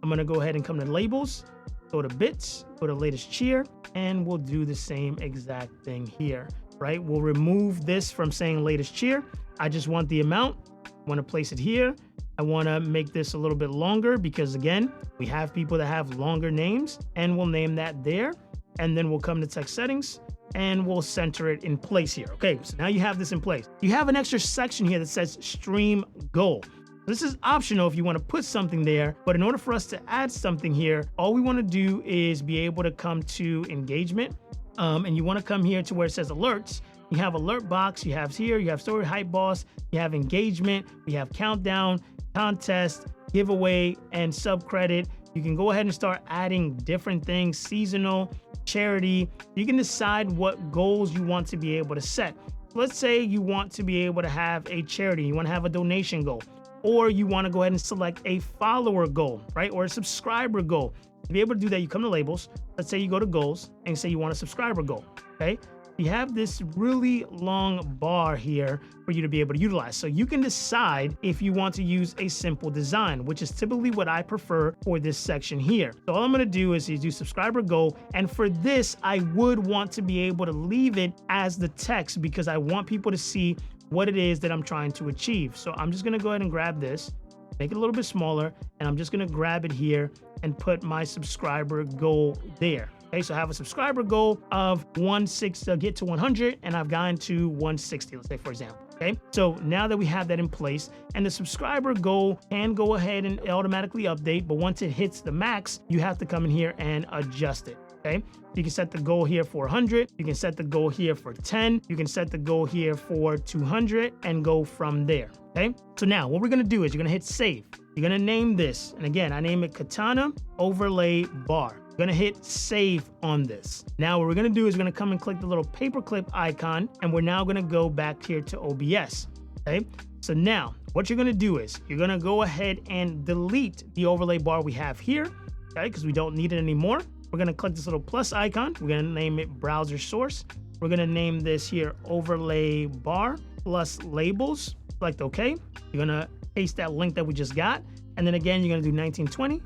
I'm gonna go ahead and come to labels, go to bits, go to latest cheer, and we'll do the same exact thing here, right? We'll remove this from saying latest cheer. I just want the amount. I wanna place it here. I wanna make this a little bit longer because again, we have people that have longer names and we'll name that there. And then we'll come to text settings and we'll center it in place here. Okay, so now you have this in place. You have an extra section here that says stream goal. This is optional if you want to put something there, but in order for us to add something here, all we want to do is be able to come to engagement, and you want to come here to where it says alerts. You have alert box, you have here, you have story hype boss, you have engagement, we have countdown, contest, giveaway, and subcredit. you can go ahead and start adding different things, seasonal, charity. You can decide what goals you want to be able to set. Let's say you want to be able to have a charity, you want to have a donation goal, or you want to go ahead and select a follower goal, right? Or a subscriber goal. To be able to do that, you come to labels. Let's say you go to goals and say you want a subscriber goal, okay? You have this really long bar here for you to be able to utilize. So you can decide if you want to use a simple design, which is typically what I prefer for this section here. So all I'm gonna do is do subscriber goal. And for this, I would want to be able to leave it as the text because I want people to see what it is that I'm trying to achieve. So I'm just gonna go ahead and grab this, make it a little bit smaller, and I'm just gonna grab it here and put my subscriber goal there. Okay, so I have a subscriber goal of 160, get to 100, and I've gotten to 160, let's say, for example. Okay, so now that we have that in place, and the subscriber goal can go ahead and automatically update, but once it hits the max, you have to come in here and adjust it. Okay, you can set the goal here for 100, you can set the goal here for 10, you can set the goal here for 200, and go from there. Okay, so now what we're gonna do is you're gonna hit save. You're gonna name this, and again, I name it Katana Overlay Bar. We're gonna hit save on this. Now what we're gonna do is we're gonna come and click the little paperclip icon, and we're now gonna go back here to OBS, okay? So now what you're gonna do is you're gonna go ahead and delete the overlay bar we have here, okay? Because we don't need it anymore. We're gonna click this little plus icon. We're gonna name it browser source. We're gonna name this here overlay bar plus labels, select okay. You're gonna paste that link that we just got. And then again, you're gonna do 1920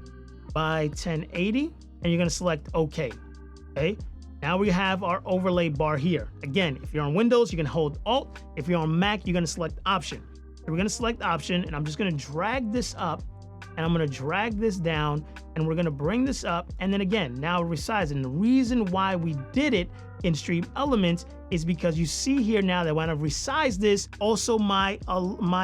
by 1080. And you're gonna select OK, okay? Now we have our overlay bar here. Again, if you're on Windows, you can hold Alt. If you're on Mac, you're gonna select Option. So we're gonna select Option, and I'm just gonna drag this up, and I'm gonna drag this down, and we're gonna bring this up, and then again, now it resizes. And the reason why we did it in Stream Elements is because you see here now that when I resize this, also my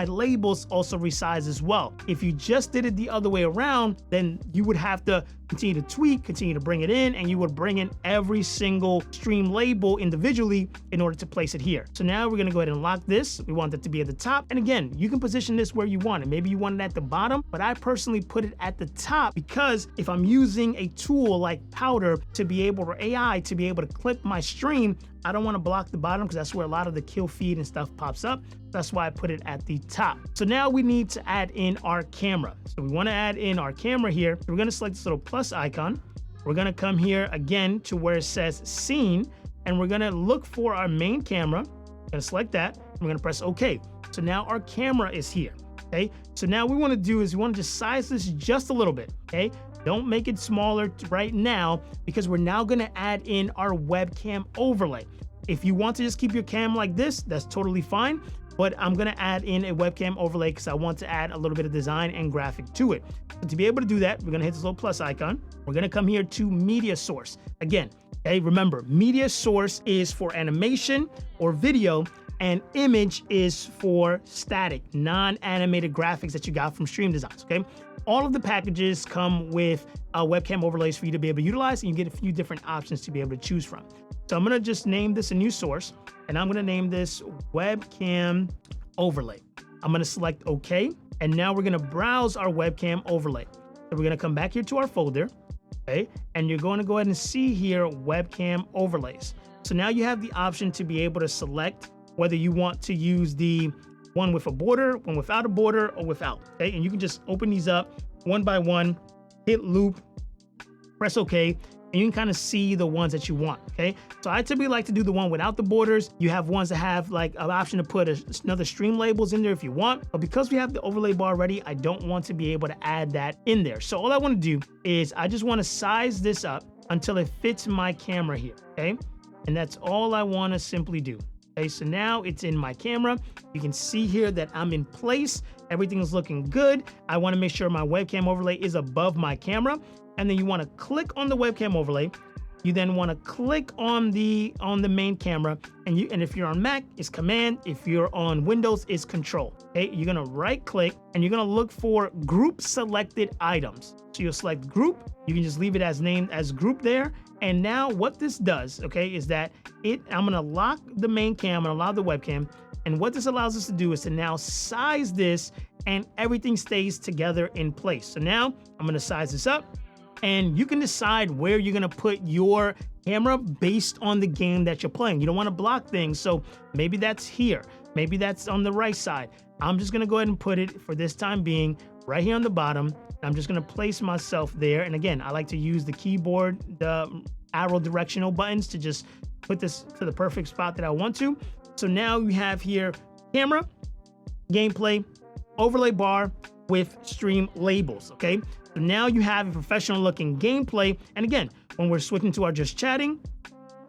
labels also resize as well. If you just did it the other way around, then you would have to continue to tweak, continue to bring it in, and you would bring in every single stream label individually in order to place it here. So now we're gonna go ahead and lock this. We want it to be at the top. And again, you can position this where you want it. Maybe you want it at the bottom, but I personally put it at the top because if I'm using a tool like Powder to be able, or AI to be able to clip my stream, I don't want to block the bottom because that's where a lot of the kill feed and stuff pops up. That's why I put it at the top. So now we need to add in our camera. So we want to add in our camera here. We're going to select this little plus icon. We're going to come here again to where it says scene, and we're going to look for our main camera. We're going to select that. And we're going to press OK. So now our camera is here. Okay. So now what we want to do is we want to just size this just a little bit. Okay. Don't make it smaller right now because we're now going to add in our webcam overlay. If you want to just keep your cam like this, that's totally fine. But I'm going to add in a webcam overlay because I want to add a little bit of design and graphic to it. So to be able to do that, we're going to hit this little plus icon. We're going to come here to media source. Again, okay, remember, media source is for animation or video, and image is for static, non-animated graphics that you got from Stream Designs, okay? All of the packages come with webcam overlays for you to be able to utilize, and you get a few different options to be able to choose from. So I'm gonna just name this a new source, and I'm gonna name this webcam overlay. I'm gonna select OK, and now we're gonna browse our webcam overlay. So we're gonna come back here to our folder, okay? And you're going to go ahead and see here webcam overlays. So now you have the option to be able to select whether you want to use the one with a border, one without a border, or without, okay? And you can just open these up one by one, hit loop, press OK, and you can kind of see the ones that you want, okay? So I typically like to do the one without the borders. You have ones that have like an option to put another stream labels in there if you want, but because we have the overlay bar ready, I don't want to be able to add that in there. So all I want to do is I just want to size this up until it fits my camera here, okay? And that's all I want to simply do. Okay, so now it's in my camera. You can see here that I'm in place. Everything is looking good. I want to make sure my webcam overlay is above my camera. And then you want to click on the webcam overlay. You then want to click on the main camera. And if you're on Mac, it's Command. If you're on Windows, it's Control. Okay, you're gonna right click and you're gonna look for group selected items. So you'll select group. You can just leave it as named as group there. And now what this does, okay, is that I'm gonna lock the main cam and allow the webcam. And what this allows us to do is to now size this and everything stays together in place. So now I'm gonna size this up. And you can decide where you're gonna put your camera based on the game that you're playing. You don't wanna block things, so maybe that's here. Maybe that's on the right side. I'm just gonna go ahead and put it, for this time being, right here on the bottom. I'm just gonna place myself there. And again, I like to use the keyboard, the arrow directional buttons to just put this to the perfect spot that I want to. So now we have here camera, gameplay, overlay bar with stream labels, okay? So now you have a professional looking gameplay. And again, when we're switching to our just chatting,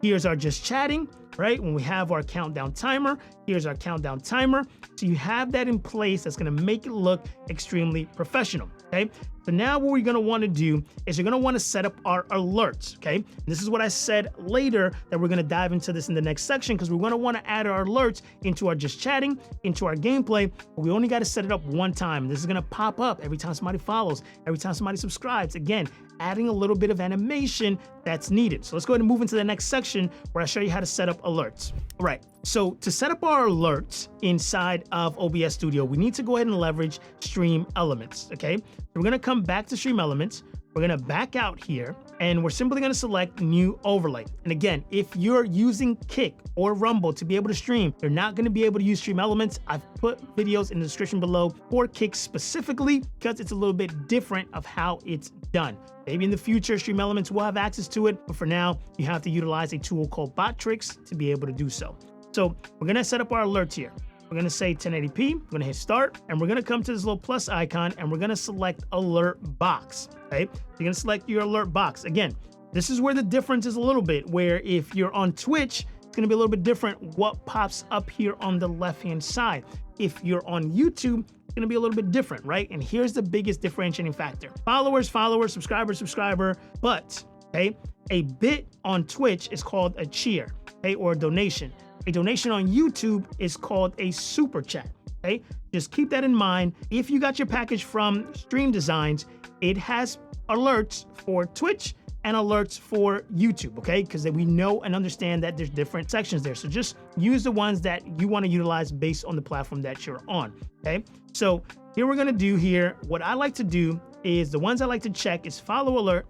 here's our just chatting, right? When we have our countdown timer, here's our countdown timer. So you have that in place that's gonna make it look extremely professional, okay? So now what we're gonna wanna do is you're gonna wanna set up our alerts, okay? And this is what I said later, that we're gonna dive into this in the next section, because we're gonna wanna add our alerts into our just chatting, into our gameplay. But we only gotta set it up one time. This is gonna pop up every time somebody follows, every time somebody subscribes. Again, adding a little bit of animation that's needed. So let's go ahead and move into the next section where I show you how to set up alerts. All right, so to set up our alerts inside of OBS Studio, we need to go ahead and leverage Stream Elements, okay? So we're gonna come back to Stream Elements, we're gonna back out here, and we're simply gonna select New Overlay. And again, if you're using Kick or Rumble to be able to stream, you're not gonna be able to use Stream Elements. I've put videos in the description below for Kick specifically, because it's a little bit different of how it's done. Maybe in the future, Stream Elements will have access to it, but for now, you have to utilize a tool called Bottricks to be able to do so. So we're gonna set up our alerts here. We're gonna say 1080p, we're gonna hit start, and we're gonna come to this little plus icon, and we're gonna select alert box, okay? You're gonna select your alert box. Again, this is where the difference is a little bit, where if you're on Twitch, it's gonna be a little bit different what pops up here on the left-hand side. If you're on YouTube, it's gonna be a little bit different, right? And here's the biggest differentiating factor. Followers, subscriber, but, okay, a bit on Twitch is called a cheer, okay, or a donation. A donation on YouTube is called a super chat, okay? Just keep that in mind. If you got your package from Stream Designs, it has alerts for Twitch and alerts for YouTube, okay? Because we know and understand that there's different sections there. So just use the ones that you want to utilize based on the platform that you're on, okay? So here we're gonna do here, what I like to do is the ones I like to check is follow alert,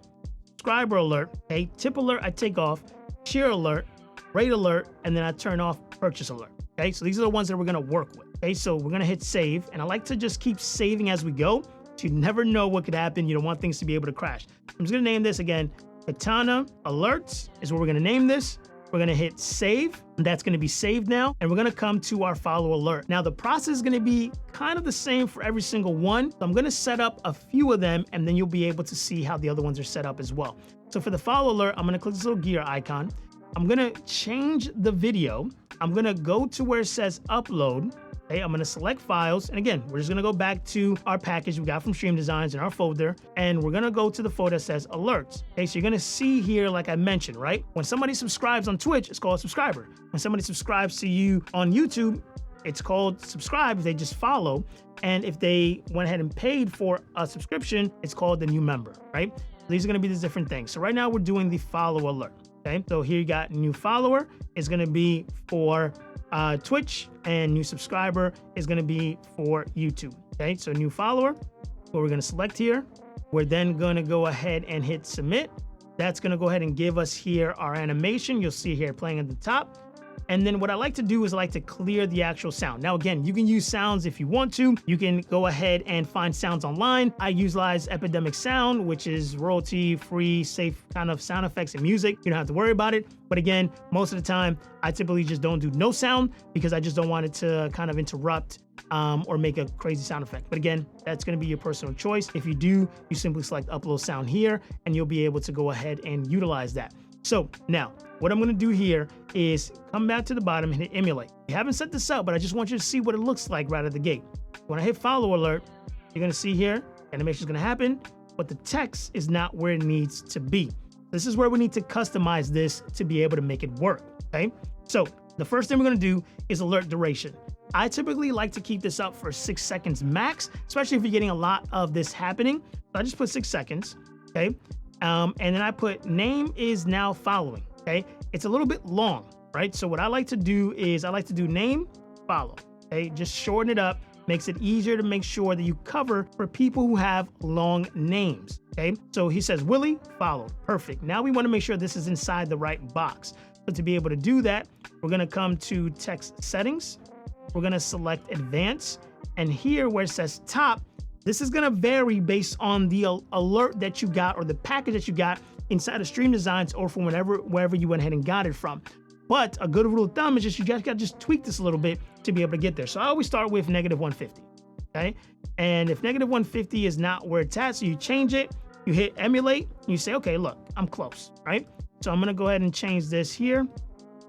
subscriber alert, okay? Tip alert I take off, cheer alert, rate alert, and then I turn off purchase alert, okay? So these are the ones that we're gonna work with, okay? So we're gonna hit save, and I like to just keep saving as we go, so you never know what could happen. You don't want things to be able to crash. I'm just gonna name this again, Katana Alerts is what we're gonna name this. We're gonna hit save, and that's gonna be saved now, and we're gonna come to our follow alert. Now the process is gonna be kind of the same for every single one. So I'm gonna set up a few of them, and then you'll be able to see how the other ones are set up as well. So for the follow alert, I'm gonna click this little gear icon. I'm gonna change the video. I'm gonna go to where it says upload. Okay, I'm gonna select files. And again, we're just gonna go back to our package we got from Stream Designs in our folder. And we're gonna go to the folder that says alerts. Okay, so you're gonna see here, like I mentioned, right? When somebody subscribes on Twitch, it's called a subscriber. When somebody subscribes to you on YouTube, it's called subscribe. They just follow. And if they went ahead and paid for a subscription, it's called the new member, right? So these are gonna be the different things. So right now we're doing the follow alert. Okay, so here you got new follower is going to be for Twitch, and new subscriber is going to be for YouTube. Okay, so new follower, what we're going to select here. We're then going to go ahead and hit submit. That's going to go ahead and give us here our animation. You'll see here playing at the top. And then what I like to do is I like to clear the actual sound. Now, again, you can use sounds if you want to. You can go ahead and find sounds online. I utilize Epidemic Sound, which is royalty-free, safe kind of sound effects and music. You don't have to worry about it. But again, most of the time, I typically just don't do no sound because I just don't want it to kind of interrupt or make a crazy sound effect. But again, that's going to be your personal choice. If you do, you simply select upload sound here, and you'll be able to go ahead and utilize that. So now what I'm going to do here is come back to the bottom and hit emulate. You haven't set this up, but I just want you to see what it looks like right at the gate. When I hit follow alert, you're going to see here animation is going to happen, but the text is not where it needs to be. This is where we need to customize this to be able to make it work. Okay. So the first thing we're going to do is alert duration. I typically like to keep this up for 6 seconds max, especially if you're getting a lot of this happening. So I just put 6 seconds. Okay. And then I put name is now following, okay? It's a little bit long, right? So what I like to do is I like to do name, follow, okay? Just shorten it up makes it easier to make sure that you cover for people who have long names. Okay, so he says Willie followed. Perfect. Now we want to make sure this is inside the right box. But to be able to do that, we're going to come to text settings. We're going to select advanced. And here where it says top, this is going to vary based on the alert that you got or the package that you got inside of Stream Designs or from wherever you went ahead and got it from. But a good rule of thumb is just you guys got to just tweak this a little bit to be able to get there. So I always start with -150. Okay. And if -150 is not where it's at, so you change it, you hit emulate, and you say, okay, look, I'm close, right? So I'm going to go ahead and change this here,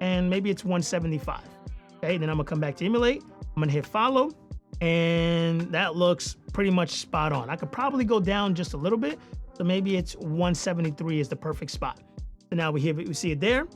and maybe it's 175. Okay, then I'm going to come back to emulate. I'm going to hit follow, and that looks pretty much spot on. I could probably go down just a little bit, so maybe it's 173 is the perfect spot. So now we see it there,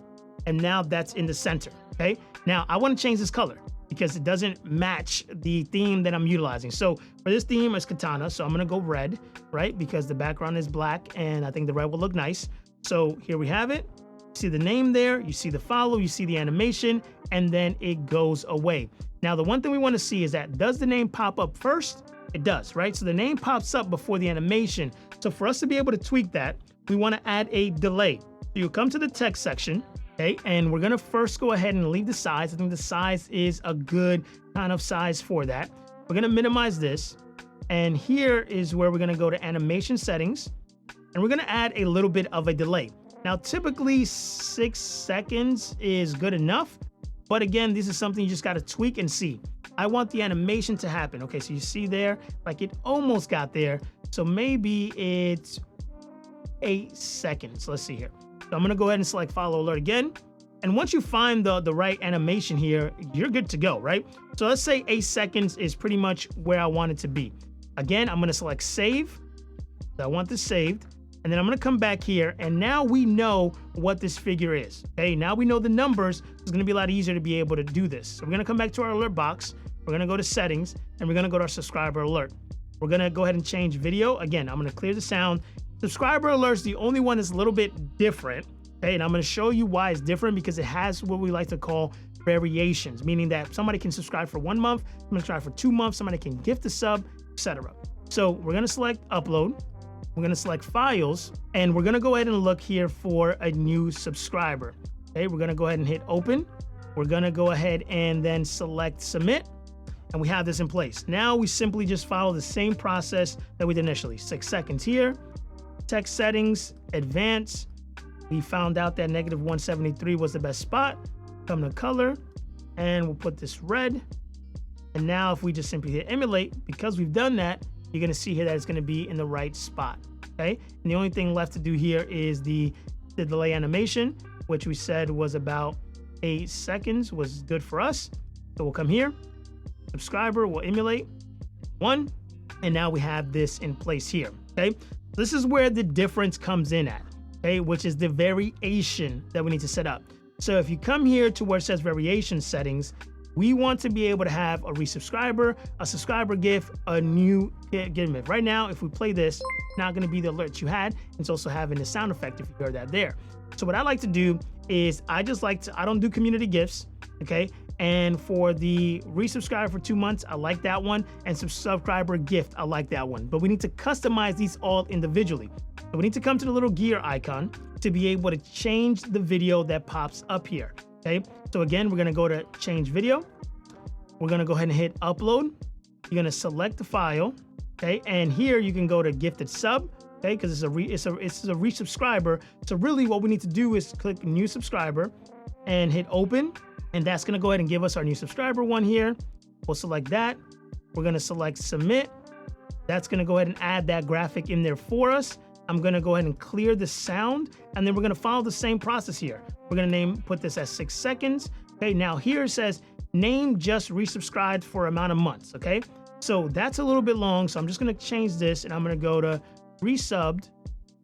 and now that's in the center. Okay, now I want to change this color because it doesn't match the theme that I'm utilizing. So for this theme, it's katana, so I'm going to go red, right? Because the background is black, and I think the red will look nice. So here we have it. You see the name there, you see the follow, you see the animation, and then it goes away. Now, the one thing we want to see is that, does the name pop up first? It does, right? So the name pops up before the animation. So for us to be able to tweak that, we want to add a delay. So you'll come to the text section, okay? And we're going to first go ahead and leave the size. I think the size is a good kind of size for that. We're going to minimize this. And here is where we're going to go to animation settings. And we're going to add a little bit of a delay. Now, typically 6 seconds is good enough. But again, this is something you just got to tweak and see. I want the animation to happen. Okay, so you see there, like it almost got there. So maybe it's 8 seconds. Let's see here. So I'm going to go ahead and select follow alert again. And once you find the right animation here, you're good to go, right? So let's say 8 seconds is pretty much where I want it to be. Again, I'm going to select save. So I want this saved. And then I'm going to come back here, and now we know what this figure is. Okay, now we know the numbers. It's going to be a lot easier to be able to do this. So we're going to come back to our alert box. We're going to go to settings, and we're going to go to our subscriber alert. We're going to go ahead and change video. Again, I'm going to clear the sound. Subscriber alert's the only one that's a little bit different. Okay, and I'm going to show you why it's different, because it has what we like to call variations, meaning that somebody can subscribe for 1 month, somebody can subscribe for 2 months, somebody can gift a sub, etc. So we're going to select upload. We're going to select files, and we're going to go ahead and look here for a new subscriber. Okay, we're going to go ahead and hit open. We're going to go ahead and then select submit, and we have this in place. Now we simply just follow the same process that we did initially. 6 seconds here, text settings, advanced. We found out that -173 was the best spot. Come to color, and we'll put this red. And now if we just simply hit emulate, because we've done that, you're going to see here that it's going to be in the right spot. Okay, and the only thing left to do here is the delay animation, which we said was about 8 seconds, was good for us. So we'll come here, subscriber, we'll emulate 1, and now we have this in place here. Okay, this is where the difference comes in at, okay, which is the variation that we need to set up. So if you come here to where it says variation settings, we want to be able to have a resubscriber, a subscriber gift, a new gift. Right now, if we play this, it's not going to be the alerts you had. It's also having the sound effect if you heard that there. So what I like to do is I don't do community gifts, okay? And for the resubscribe for 2 months, I like that one. And subscriber gift, I like that one. But we need to customize these all individually. So we need to come to the little gear icon to be able to change the video that pops up here. Okay, so again, we're gonna go to change video. We're gonna go ahead and hit upload. You're gonna select the file, okay, and here you can go to gifted sub, okay, because it's a resubscriber. So really, what we need to do is click new subscriber and hit open, and that's gonna go ahead and give us our new subscriber one here. We'll select that. We're gonna select submit. That's gonna go ahead and add that graphic in there for us. I'm gonna go ahead and clear the sound, and then we're gonna follow the same process here. We're gonna put this at 6 seconds. Okay, now here it says name just resubscribed for amount of months. Okay, so that's a little bit long, so I'm just gonna change this, and I'm gonna go to resubbed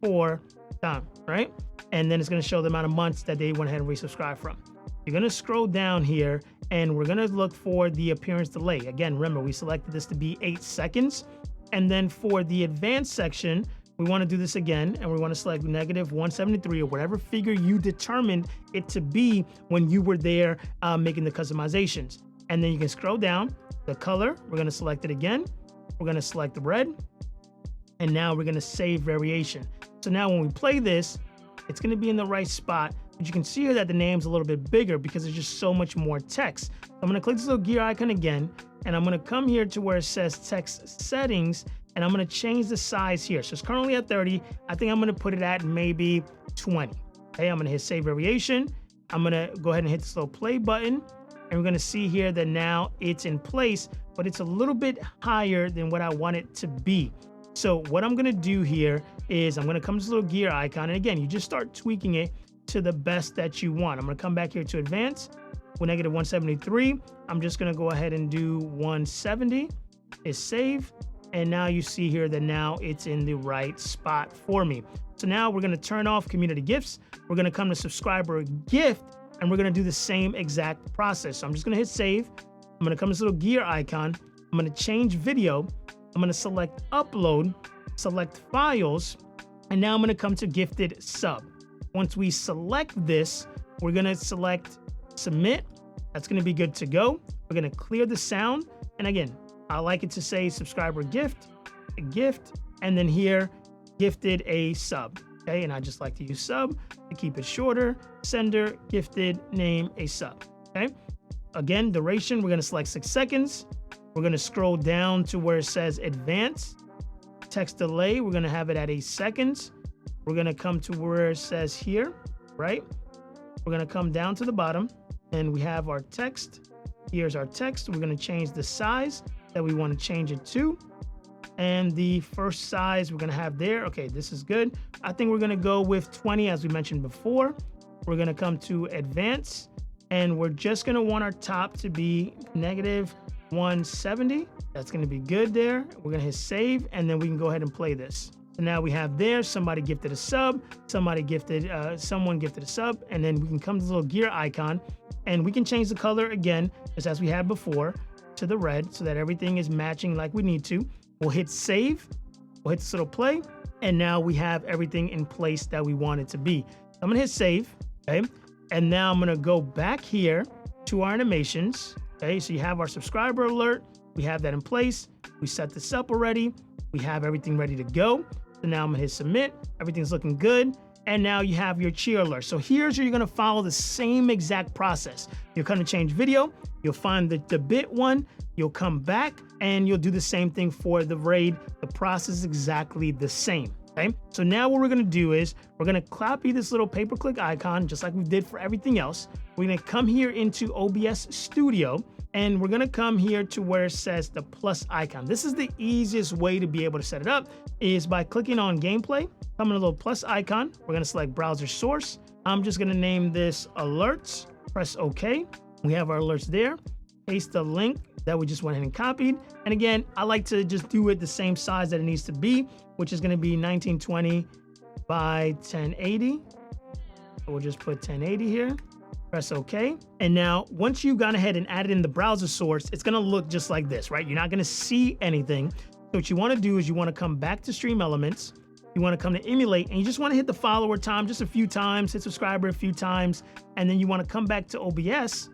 for time, right? And then it's gonna show the amount of months that they went ahead and resubscribed from. You're gonna scroll down here, and we're gonna look for the appearance delay. Again, remember, we selected this to be 8 seconds. And then for the advanced section, we want to do this again, and we want to select -173 or whatever figure you determined it to be when you were there making the customizations. And then you can scroll down, the color. We're going to select it again. We're going to select the red. And now we're going to save variation. So now when we play this, it's going to be in the right spot. But you can see here that the name's a little bit bigger because there's just so much more text. So I'm going to click this little gear icon again, and I'm going to come here to where it says text settings, and I'm going to change the size here. So it's currently at 30. I think I'm going to put it at maybe 20. Okay, I'm going to hit save variation. I'm going to go ahead and hit this little play button, and we're going to see here that now it's in place, but it's a little bit higher than what I want it to be. So what I'm going to do here is I'm going to come to this little gear icon, and again, you just start tweaking it to the best that you want. I'm going to come back here to advanced with negative 173. I'm just going to go ahead and do 170. Hit save. And now you see here that now it's in the right spot for me. So now we're going to turn off community gifts. We're going to come to subscriber gift, and we're going to do the same exact process. So I'm just going to hit save. I'm going to come to this little gear icon. I'm going to change video. I'm going to select upload, select files, and now I'm going to come to gifted sub. Once we select this, we're going to select submit. That's going to be good to go. We're going to clear the sound. And again, I like it to say subscriber gift, a gift, and then here, gifted a sub. Okay, and I just like to use sub to keep it shorter. Sender, gifted, name, a sub. Okay, again, duration, we're going to select 6 seconds. We're going to scroll down to where it says advanced. Text delay, we're going to have it at 8 seconds. We're going to come to where it says here, right? We're going to come down to the bottom, and we have our text. Here's our text. We're going to change the size that we want to change it to. And the first size we're going to have there. Okay, this is good. I think we're going to go with 20 as we mentioned before. We're going to come to advanced, and we're just going to want our top to be negative 170. That's going to be good there. We're going to hit save, and then we can go ahead and play this. So now we have there, somebody gifted a sub, someone gifted a sub, and then we can come to the little gear icon, and we can change the color again, just as we had before, to the red so that everything is matching like we need to. We'll hit save, we'll hit this little play, and now we have everything in place that we want it to be. I'm gonna hit save, okay? And now I'm gonna go back here to our animations, okay? So you have our subscriber alert, we have that in place, we set this up already, we have everything ready to go. So now I'm gonna hit submit, everything's looking good. And now you have your cheer alert. So here's where you're gonna follow the same exact process. You're gonna change video, you'll find the bit one, you'll come back, and you'll do the same thing for the raid. The process is exactly the same, okay? So now what we're gonna do is, we're gonna copy this little pay-per-click icon, just like we did for everything else. We're gonna come here into OBS Studio, and we're gonna come here to where it says the plus icon. This is the easiest way to be able to set it up, is by clicking on gameplay, come to the little plus icon, we're gonna select browser source. I'm just gonna name this alerts, press OK. We have our alerts there, paste the link that we just went ahead and copied. And again, I like to just do it the same size that it needs to be, which is gonna be 1920 by 1080. So we'll just put 1080 here. Press OK. And now, once you've gone ahead and added in the browser source, it's gonna look just like this, right? You're not gonna see anything. So what you wanna do is you wanna come back to Stream Elements, you wanna come to Emulate, and you just wanna hit the follower time just a few times, hit subscriber a few times, and then you wanna come back to OBS,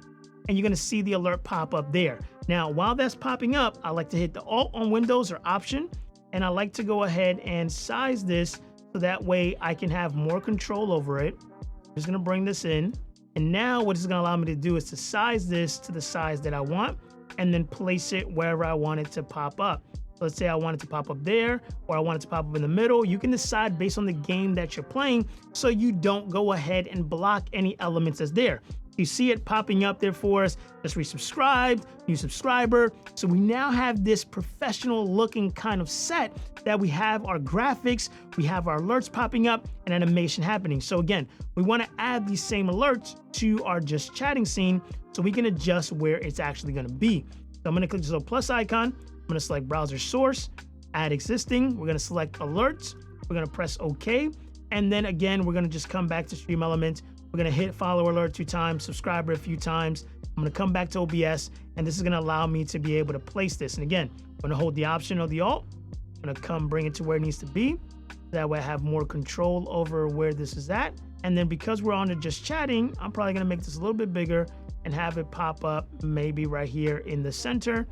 and you're gonna see the alert pop up there. Now, while that's popping up, I like to hit the Alt on Windows or Option, and I like to go ahead and size this so that way I can have more control over it. I'm just gonna bring this in. And now what it's gonna allow me to do is to size this to the size that I want and then place it wherever I want it to pop up. So let's say I want it to pop up there, or I want it to pop up in the middle. You can decide based on the game that you're playing so you don't go ahead and block any elements that's there. You see it popping up there for us, just resubscribed, new subscriber. So we now have this professional looking kind of set that we have our graphics, we have our alerts popping up and animation happening. So again, we wanna add these same alerts to our just chatting scene so we can adjust where it's actually gonna be. So I'm gonna click this little plus icon, I'm gonna select browser source, add existing, we're gonna select alerts, we're gonna press OK, and then again, we're gonna just come back to Stream Elements. We're gonna hit follow alert 2 times, subscriber a few times. I'm gonna come back to OBS, and this is gonna allow me to be able to place this. And again, I'm gonna hold the Option or the Alt. I'm gonna come bring it to where it needs to be. That way I have more control over where this is at. And then because we're on to just chatting, I'm probably gonna make this a little bit bigger and have it pop up maybe right here in the center.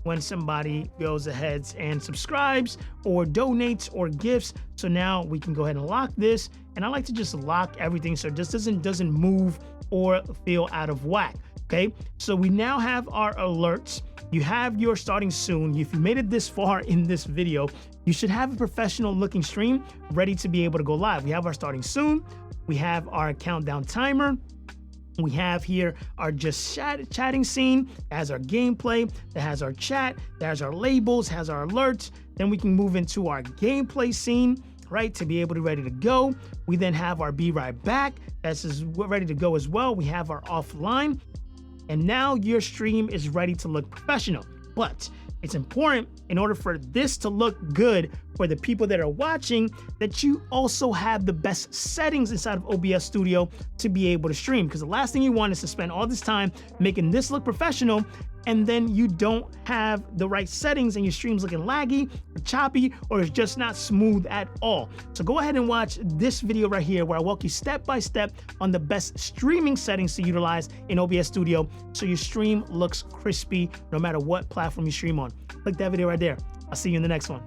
when somebody goes ahead and subscribes or donates or gifts. So now we can go ahead and lock this. And I like to just lock everything so it just doesn't move or feel out of whack. Okay, so we now have our alerts. You have your starting soon. If you made it this far in this video, you should have a professional looking stream ready to be able to go live. We have our starting soon. We have our countdown timer. We have here our just chatting scene, that has our gameplay, that has our chat, that has our labels, has our alerts. Then we can move into our gameplay scene, right, to be able to ready to go. We then have our be right back. That's ready to go as well. We have our offline. And now your stream is ready to look professional. But it's important, in order for this to look good for the people that are watching, that you also have the best settings inside of OBS Studio to be able to stream. Because the last thing you want is to spend all this time making this look professional, and then you don't have the right settings and your stream's looking laggy, or choppy, or it's just not smooth at all. So go ahead and watch this video right here where I walk you step by step on the best streaming settings to utilize in OBS Studio so your stream looks crispy no matter what platform you stream on. Click that video right there. I'll see you in the next one.